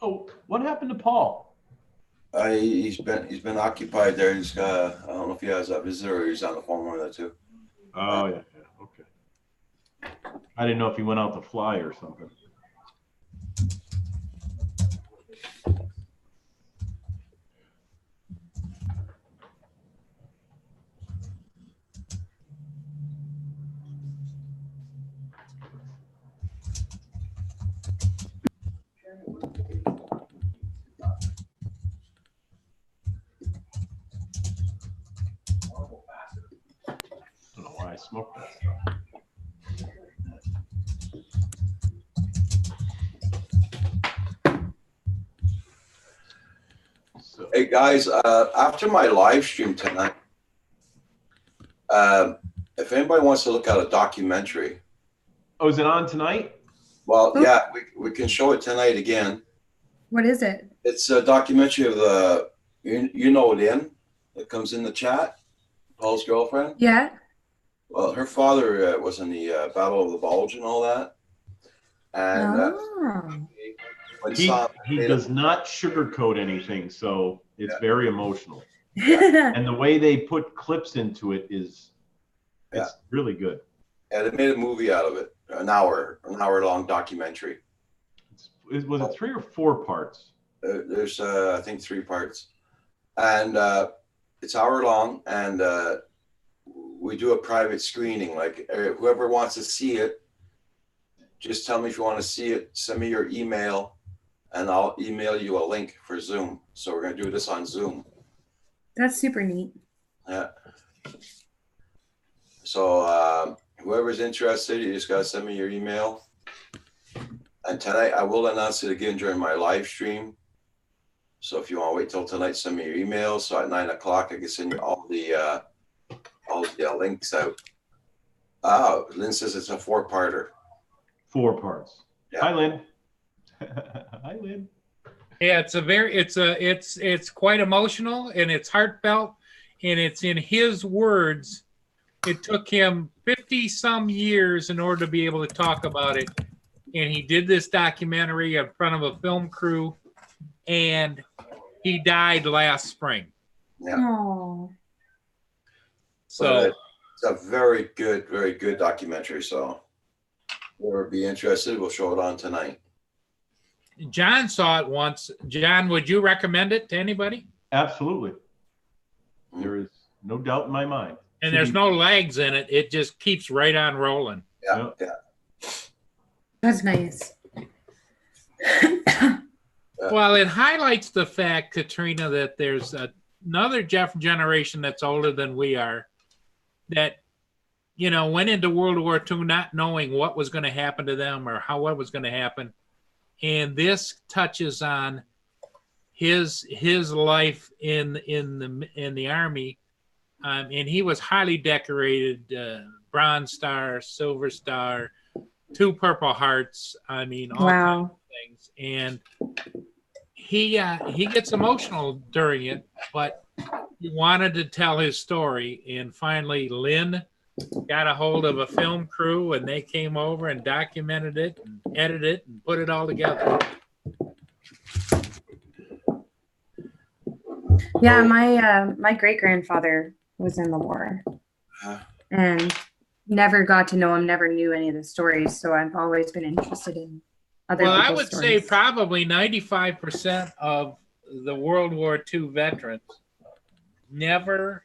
Oh, what happened to Paul? He's been occupied there. He's I don't know if he has a visitor or he's on the phone with that too. Oh, yeah. Okay. I didn't know if he went out to fly or something. I don't know why I smoked that stuff. So, Hey guys, after my live stream tonight, if anybody wants to look at a documentary, oh, is it on tonight? well, yeah, we can show it tonight again. What is it? It's a documentary of the you know it in that comes in the chat. Paul's girlfriend. Yeah. Well, her father was in the Battle of the Bulge and all that, and Oh. when He Sam made does not sugarcoat anything, so it's Yeah. very emotional. Yeah. And the way they put clips into it is Yeah. it's really good. and they made a movie out of it, an hour long documentary. Was it 3 or 4 parts? There's I think 3 parts, and it's hour long, and we do a private screening. Like whoever wants to see it, just tell me if you want to see it. Send me your email, and I'll email you a link for Zoom. So we're gonna do this on Zoom. That's super neat. Yeah. So whoever's interested, you just gotta send me your email. And tonight I will announce it again during my live stream. So if you want to wait till tonight, send me your email. So at 9 o'clock, I can send you all the links out. Lynn says it's a 4-parter. 4 parts. Yeah. Hi, Lynn. Hi, Lynn. Yeah, it's quite emotional and it's heartfelt, and it's in his words. It took him 50 some years in order to be able to talk about it. And he did this documentary in front of a film crew, and he died last spring. Yeah. Oh. So It's a very good documentary. So whoever be interested, we'll show it on tonight. John saw it once. John, would you recommend it to anybody? Absolutely. There is no doubt in my mind. And there's no lags in it. It just keeps right on rolling. Yeah. That's nice. Well, it highlights the fact, Katrina, that there's another generation that's older than we are that, went into World War II not knowing what was going to happen to them or what was going to happen. And this touches on his life in the Army, and he was highly decorated, Bronze Star, Silver Star, 2 Purple Hearts. I mean, all kinds of things. And he gets emotional during it, but he wanted to tell his story. And finally, Lynn got a hold of a film crew, and they came over and documented it and edited it and put it all together. Yeah, my great grandfather was in the war, and never got to know him. Never knew any of the stories, so I've always been interested in other. Well, I people's would stories. say probably 95% of the World War II veterans never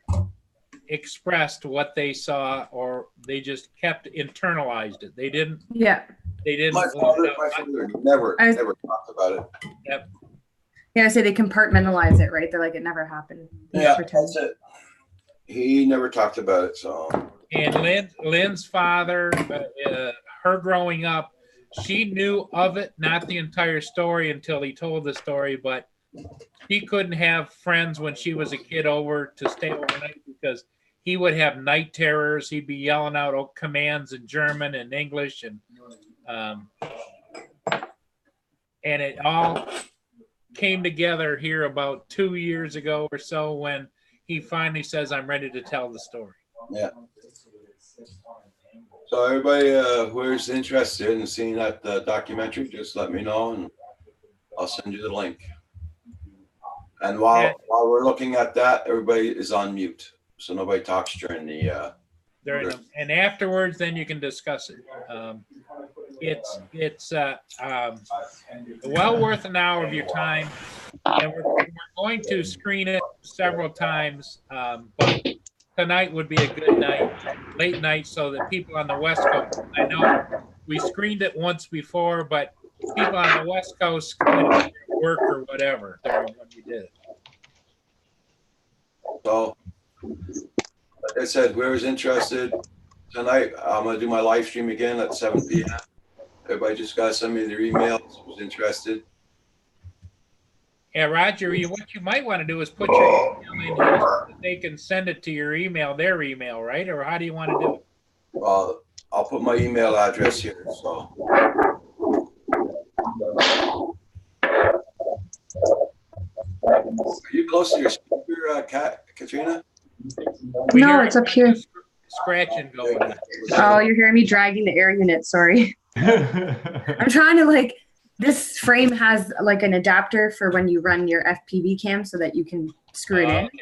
expressed what they saw, or they just kept internalized it. They didn't. Yeah. They didn't. My father never talked about it. Yep. Yeah, I say they compartmentalize it, right? They're like, it never happened. They Yeah, pretend. that's it. He never talked about it, so. And Lynn's father, her growing up, she knew of it, not the entire story until he told the story, but she couldn't have friends when she was a kid over to stay overnight because he would have night terrors. He'd be yelling out commands in German and English, and it all came together here about 2 years ago or so when he finally says, "I'm ready to tell the story." Yeah. So everybody who's interested in seeing that documentary, just let me know and I'll send you the link. And while we're looking at that, everybody is on mute, so nobody talks during the. And afterwards, then you can discuss it. It's well worth an hour of your time, and we're going to screen it several times. But tonight would be a good night, late night, so that people on the West Coast. I know we screened it once before, but people on the West Coast couldn't work or whatever during when we did it. So, like I said, whoever's interested tonight, I'm gonna do my live stream again at 7 p.m. Everybody just gotta send me their emails who's interested. Yeah, Roger, what you might want to do is put your email in here so that they can send it to your email, their email, right? Or how do you want to do it? Well, I'll put my email address here. So. Are you close to your speaker, Katrina? No, it's up here. Scratching going on. Oh, you're hearing me dragging the air unit. Sorry. I'm trying to this frame has like an adapter for when you run your FPV cam so that you can screw it in. Okay.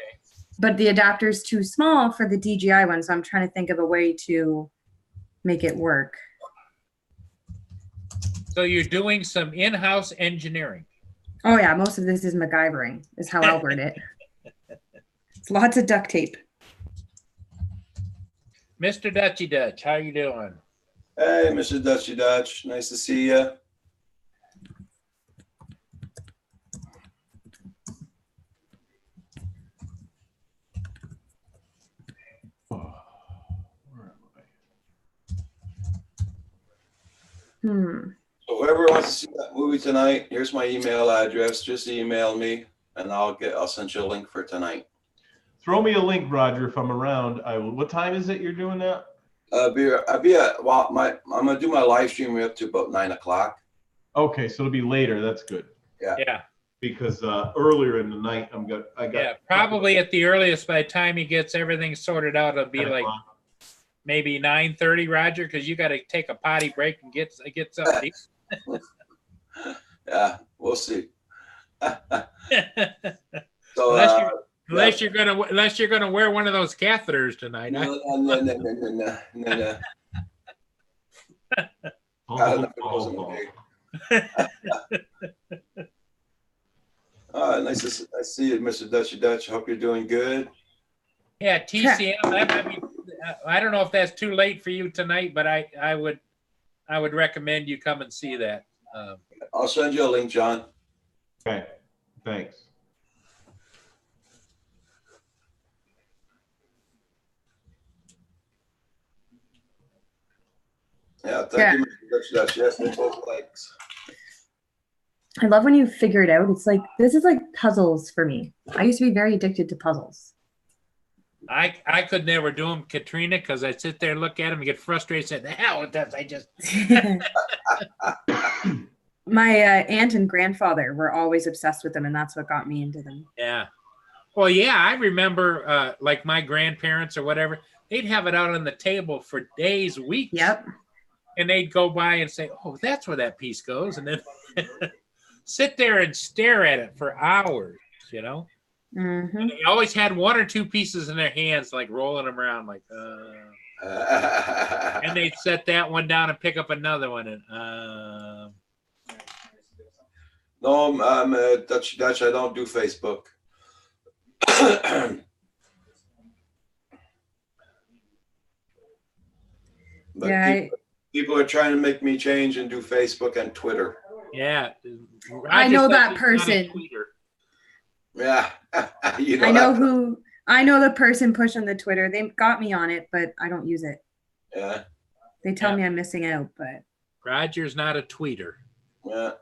But the adapter is too small for the DJI one, so I'm trying to think of a way to make it work. So you're doing some in-house engineering. Oh yeah, most of this is MacGyvering, is how I'll word it. It's lots of duct tape. Mr. Dutchy Dutch, how you doing? Hey, Mr. Dutchy Dutch, nice to see you. So whoever wants to see that movie tonight, here's my email address. Just email me, and I'll send you a link for tonight. Throw me a link, Roger, if I'm around. I will. What time is it you're doing that? I'm gonna do my live stream up to about 9 o'clock. Okay, so it'll be later. That's good. Yeah. Because earlier in the night, I got probably at the earliest by the time he gets everything sorted out, it'll be like maybe 9:30, Roger, because you got to take a potty break and get something. Yeah, we'll see. So unless you're gonna wear one of those catheters tonight. No. Nice to see you, Mr. Dutchy Dutch. Hope you're doing good. Yeah, TCM. I don't know if that's too late for you tonight, but I would recommend you come and see that. I'll send you a link, John. Okay, thanks. Yeah, thank you, Mr. Dutchy Dutch. Yes, they both likes. I love when you figure it out. It's like, this is like puzzles for me. I used to be very addicted to puzzles. I could never do them, Katrina, because I'd sit there and look at them and get frustrated. Say, the hell with that! I just My aunt and grandfather were always obsessed with them, and that's what got me into them. yeah. Well, yeah, I remember like my grandparents or whatever, they'd have it out on the table for days, weeks. Yep. And they'd go by and say, "Oh, that's where that piece goes," and then sit there and stare at it for hours. You know. Mm-hmm. And they always had one or two pieces in their hands, like rolling them around, like. And they'd set that one down and pick up another one, and. No, I'm Dutch. I don't do Facebook. But Yeah, people are trying to make me change and do Facebook and Twitter. Yeah, I know that Roger says he's not a person. tweeter. Yeah, you I know that- who. I know the person pushing the Twitter. They got me on it, but I don't use it. Yeah, They tell Yeah. me I'm missing out, but Roger's not a tweeter. yeah.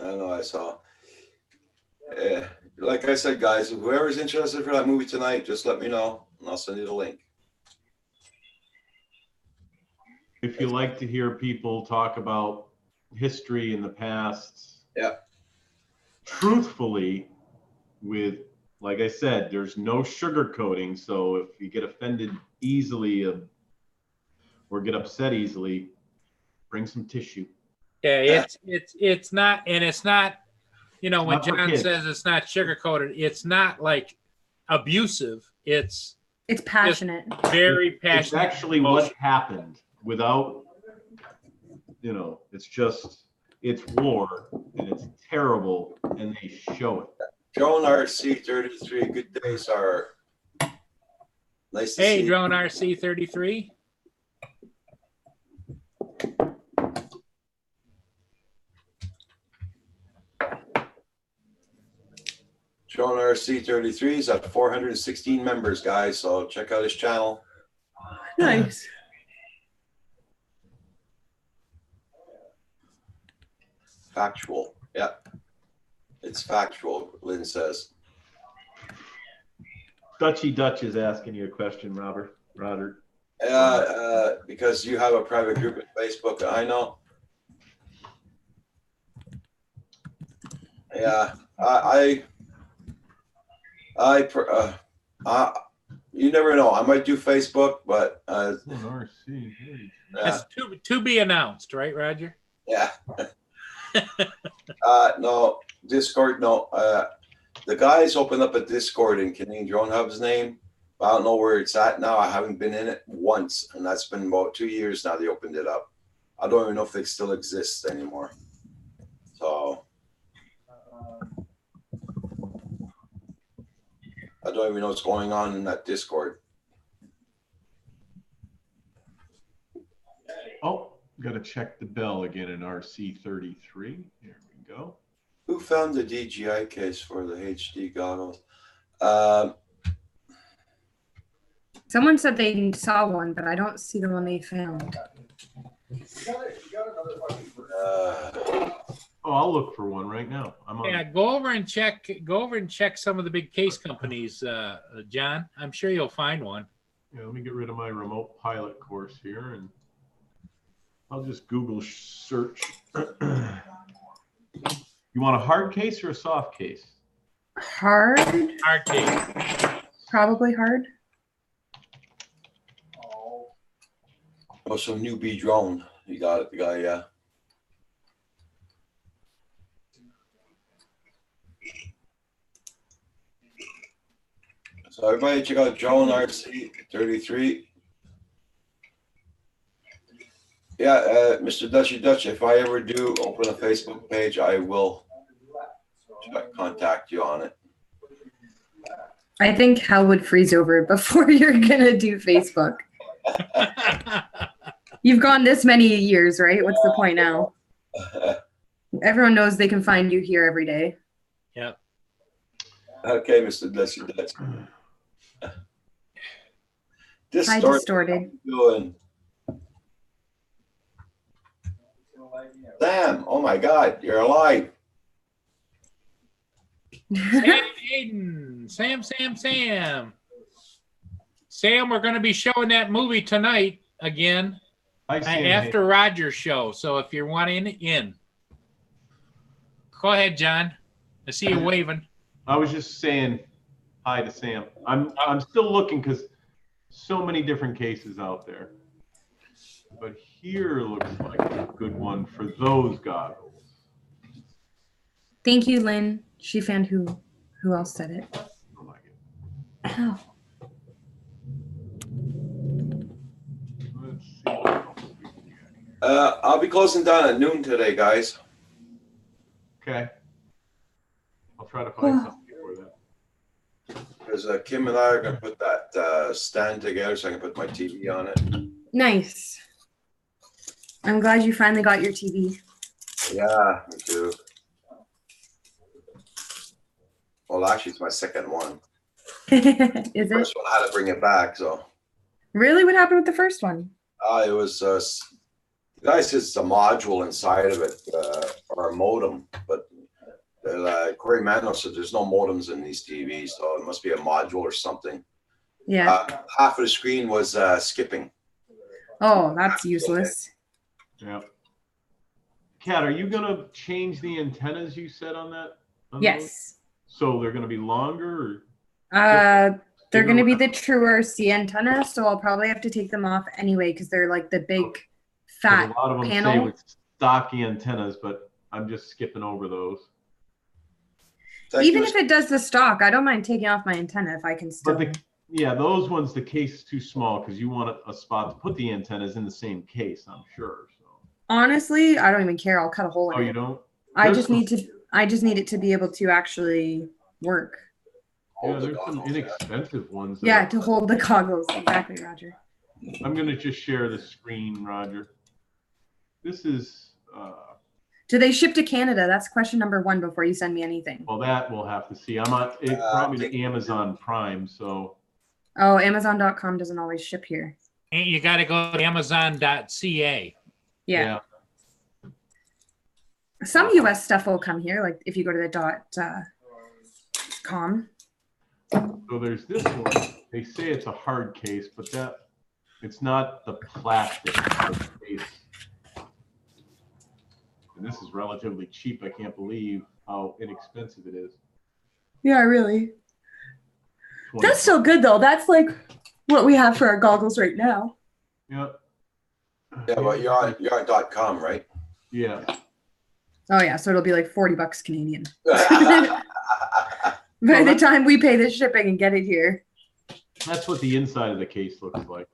I know. I saw. Like I said, guys, whoever's interested for that movie tonight, just let me know, and I'll send you the link. If you like to hear people talk about history in the past, Yeah. truthfully, with, like I said, there's no sugarcoating. So if you get offended easily or get upset easily, bring some tissue. Yeah, it's not, and it's not. You know, when Not for John kids. says it's not sugarcoated, it's not like abusive. It's it's passionate. very It's passionate. actually what happened without, it's war and it's terrible and they show it. Joan RC33, good day, sir. Nice to see Hey, you. Drone RC33. Joan RC33 is at 416 members, guys. So check out his channel. Nice. Factual. Yeah. It's factual, Lynn says. Dutchy Dutch is asking you a question, Robert. Because you have a private group at Facebook, I know. Yeah, you never know. I might do Facebook, but RC. That's to be announced, right, Roger? yeah. No, Discord, no. The guys opened up a Discord in Canadian Drone Hub's name. I don't know where it's at now. I haven't been in it once, and that's been about 2 years now they opened it up. I don't even know if it still exists anymore. So I don't even know what's going on in that Discord. Oh, got to check the bell again in RC33. Here we go. Who found the DJI case for the HD goggles? Someone said they saw one, but I don't see the one they found. Oh, I'll look for one right now. I'm on. Yeah, go over and check some of the big case companies, John. I'm sure you'll find one. Yeah, let me get rid of my remote pilot course here, and I'll just Google search. You want a hard case or a soft case? Hard? Hard case. Probably hard. Oh, so newbie drone. You got it, the guy, yeah. So everybody check out Drone RC33. Yeah, Mr. Dutchy Dutch, if I ever do open a Facebook page, I will contact you on it. I think hell would freeze over before you're gonna do Facebook. You've gone this many years, right? What's the point now? Everyone knows they can find you here every day. Yep. Okay, Mr. Dutchy Dutch. Hi, Distorted. distorted. Doing. Sam, oh my God, you're alive. Sam Hayden. Sam. Sam, we're going to be showing that movie tonight again Hi, Sam. after Roger's show. So if you're wanting in, go ahead, John. I see you waving. I was just saying hi to Sam. I'm still looking because so many different cases out there. But here looks like a good one for those goggles. Thank you, Lynn. She found who else said it. I like it. Ow. Let's see what else we can get here. I'll be closing down at noon today, guys. Okay. I'll try to find something before that. Because Kim and I are going to put that stand together so I can put my TV on it. Nice. I'm glad you finally got your TV. Yeah, me too. Well, actually, it's my second one. Is it? First one, I had to bring it back, so. Really? What happened with the first one? It was, the guy says it's a module inside of it, or a modem, but Corey Mano said there's no modems in these TVs, so it must be a module or something. Yeah. Half of the screen was skipping. Oh, that's useless. Yeah. Kat, are you going to change the antennas you said on that? on those? Yes. So they're going to be longer? They're going to be the truer C antenna, so I'll probably have to take them off anyway because they're like the big fat A lot of them panel. say with stocky antennas, but I'm just skipping over those. Even if it does the stock, I don't mind taking off my antenna if I can still. But yeah, those ones, the case is too small because you want a spot to put the antennas in the same case, I'm sure. So. Honestly, I don't even care. I'll cut a hole in Oh, it. you don't? I just need it to be able to actually work. Yeah, there's some inexpensive ones. Yeah, to hold the goggles. Exactly, Roger. I'm going to just share the screen, Roger. This is, Do they ship to Canada? That's question number one before you send me anything. well, that we'll have to see. I'm on, it brought me to Amazon Prime, so. Oh, Amazon.com doesn't always ship here. And you got to go to Amazon.ca. Yeah. Some US stuff will come here, like if you go to the .com. So there's this one. They say it's a hard case, but it's not the plastic case. And this is relatively cheap. I can't believe how inexpensive it is. Yeah, really. 20. That's still good though. That's like what we have for our goggles right now. Yeah. Yeah, but you're on .com, right? Yeah. Oh yeah, so it'll be like $40 Canadian. By the time we pay the shipping and get it here. That's what the inside of the case looks like.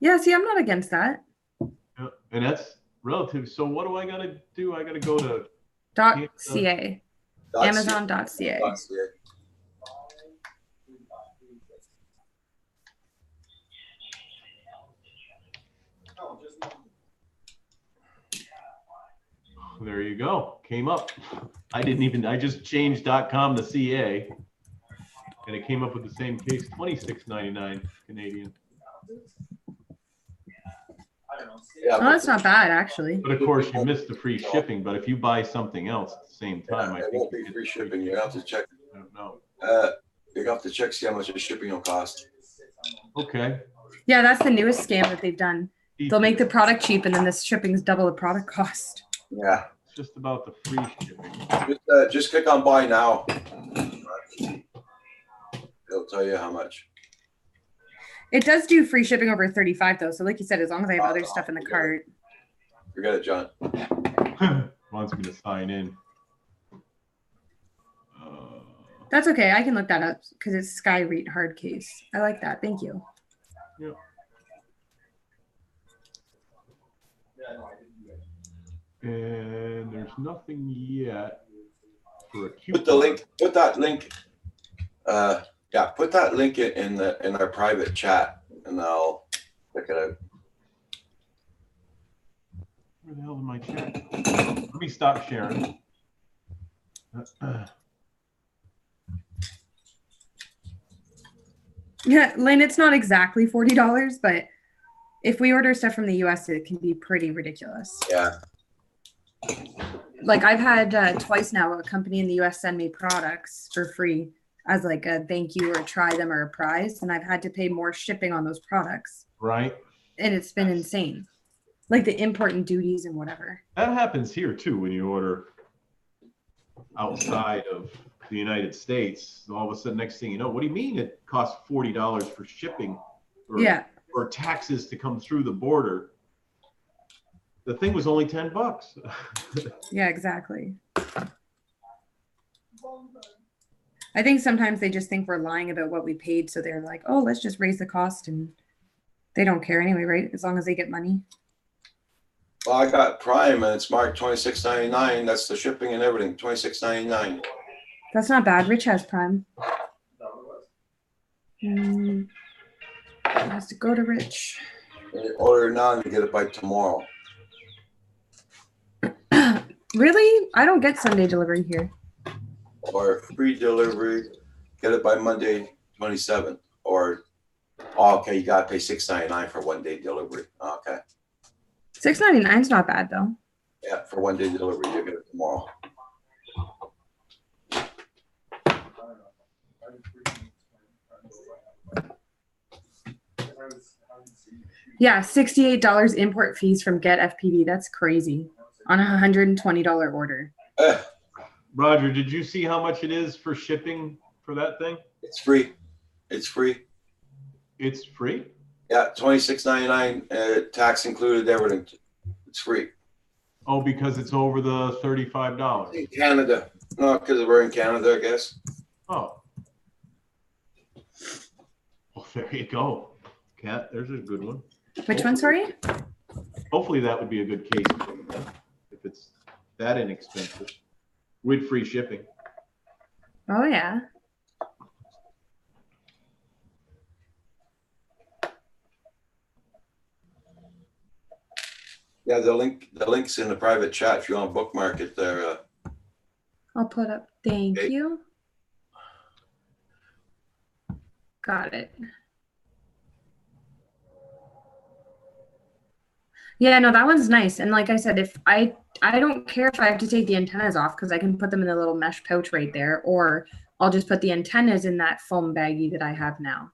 Yeah, see, I'm not against that. Yeah. And that's relative. So what do I got to do? I got to go to .ca. Amazon.ca. There you go. Came up. I just changed .com to CA. And it came up with the same case, $26.99 Canadian. Yeah, Oh, that's not bad, actually. But of course, you missed the free shipping. But if you buy something else at the same time, I it think won't you be get free shipping. You have to check. I don't know. You have to check, see how much the shipping will cost. Okay. Yeah, that's the newest scam that they've done. They'll make the product cheap and then the shipping's double the product cost. Yeah. It's just about the free shipping. Just click on buy now. It'll tell you how much. It does do free shipping over 35 though. So like you said, as long as I have other stuff in the cart. Forget it, John. Wants me to sign in. That's okay. I can look that up because it's Skyread hard case. I like that. Thank you. Yep. And there's nothing yet for a coupon. Put the link. Put that link. Yeah, put that link in our private chat, and I'll check it out. Where the hell is my chat? Let me stop sharing. Yeah, Lynn, it's not exactly $40, but if we order stuff from the US, it can be pretty ridiculous. Yeah. like I've had twice now a company in the US send me products for free as like a thank you or try them or a prize, and I've had to pay more shipping on those products, Right. and it's been insane, like the import and duties and whatever. That happens here too when you order outside of the United States. All of a sudden, next thing you know, what do you mean it costs $40 for shipping or taxes to come through the border? The thing was only $10. Yeah, exactly. I think sometimes they just think we're lying about what we paid, so they're like, oh, let's just raise the cost, and they don't care anyway, right? As long as they get money. Well, I got Prime and it's marked $26.99. That's the shipping and everything, $26.99. That's not bad. Rich has Prime. Has to go to Rich. You order it now and you get it by tomorrow. Really? I don't get Sunday delivery here. Or free delivery, get it by Monday 27th. Or okay, you gotta pay $6.99 for 1 day delivery. Okay. $6.99 is not bad though. Yeah, for 1 day delivery, you get it tomorrow. Yeah, $68 import fees from Get FPV. That's crazy on a $120 order. Roger, did you see how much it is for shipping for that thing? It's free. It's free. It's free? Yeah, $26.99, tax included, everything. It's free. Oh, because it's over the $35. In Canada. No, because we're in Canada, I guess. Oh. Well, there you go. Kat, there's a good one. Which one, sorry? Hopefully that would be a good case if it's that inexpensive with free shipping. Oh, yeah. Yeah, the link's in the private chat if you want to bookmark it there. I'll put up. Thank Okay. you. Got it. Yeah, no, that one's nice. And like I said, if I don't care if I have to take the antennas off because I can put them in the little mesh pouch right there, or I'll just put the antennas in that foam baggie that I have now.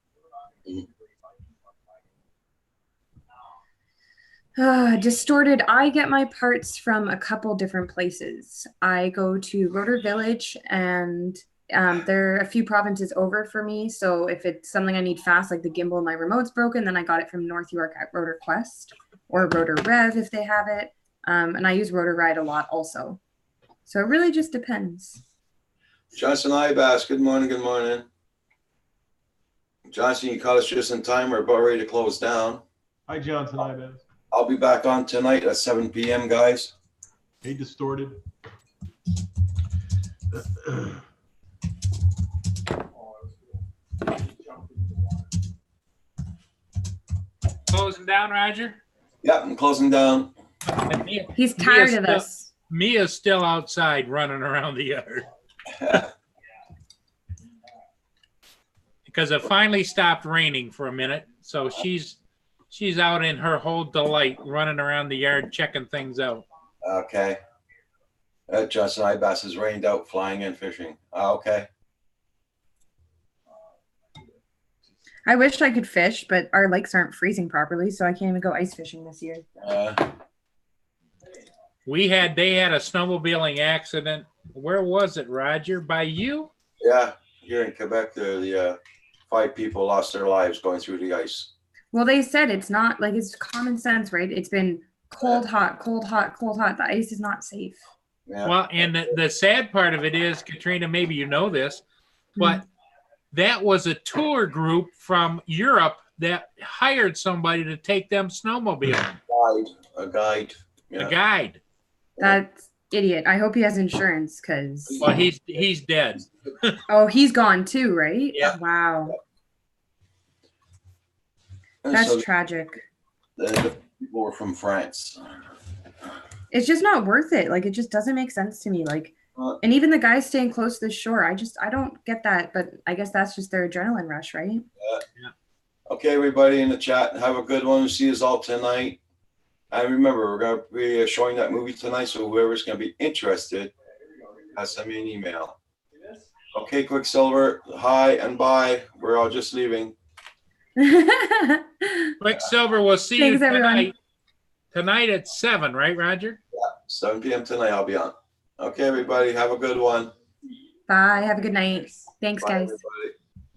Distorted. I get my parts from a couple different places. I go to Rotor Village, and there are a few provinces over for me. So if it's something I need fast, like the gimbal and my remote's broken, then I got it from North York at Rotor Quest or Rotor Rev if they have it. And I use Rotor Ride a lot also. So it really just depends. Johnson Ibas, good morning, good morning. Johnson, you caught us just in time. We're about ready to close down. Hi, Johnson Ibas. I'll be back on tonight at 7 p.m., guys. Hey, Distorted. Closing down, Roger? Yeah, I'm closing down. He's tired of us. Mia's still outside running around the yard. Because it finally stopped raining for a minute. So she's out in her whole delight running around the yard checking things out. Okay. Johnson Ibas is rained out, flying and fishing. Okay. I wish I could fish, but our lakes aren't freezing properly, so I can't even go ice fishing this year. They had a snowmobiling accident. Where was it, Roger? By you? Yeah, here in Quebec, the 5 people lost their lives going through the ice. Well, they said it's not like it's common sense, right? It's been cold, hot, cold, hot, cold, hot. The ice is not safe. Yeah. Well, and the sad part of it is, Katrina, maybe you know this, but that was a tour group from Europe that hired somebody to take them snowmobiling. A guide. Yeah. A guide. That's idiot. I hope he has insurance because. Well, he's dead. Oh, he's gone too, right? Yeah. Wow. And That's so tragic. the people were from France. It's just not worth it. Like, it just doesn't make sense to me. Like, and even the guys staying close to the shore, I don't get that. But I guess that's just their adrenaline rush, right? Yeah. Okay, everybody in the chat, have a good one. We'll see you all tonight. And remember, we're going to be showing that movie tonight, so whoever's going to be interested, send me an email. Okay, Quicksilver, hi and bye. We're all just leaving. Quicksilver, we'll see Thanks, you everyone. tonight. Tonight at 7, right, Roger? 7 p.m. tonight, I'll be on. Okay, everybody, have a good one. Bye. Have a good night. Thanks, Bye, guys. everybody.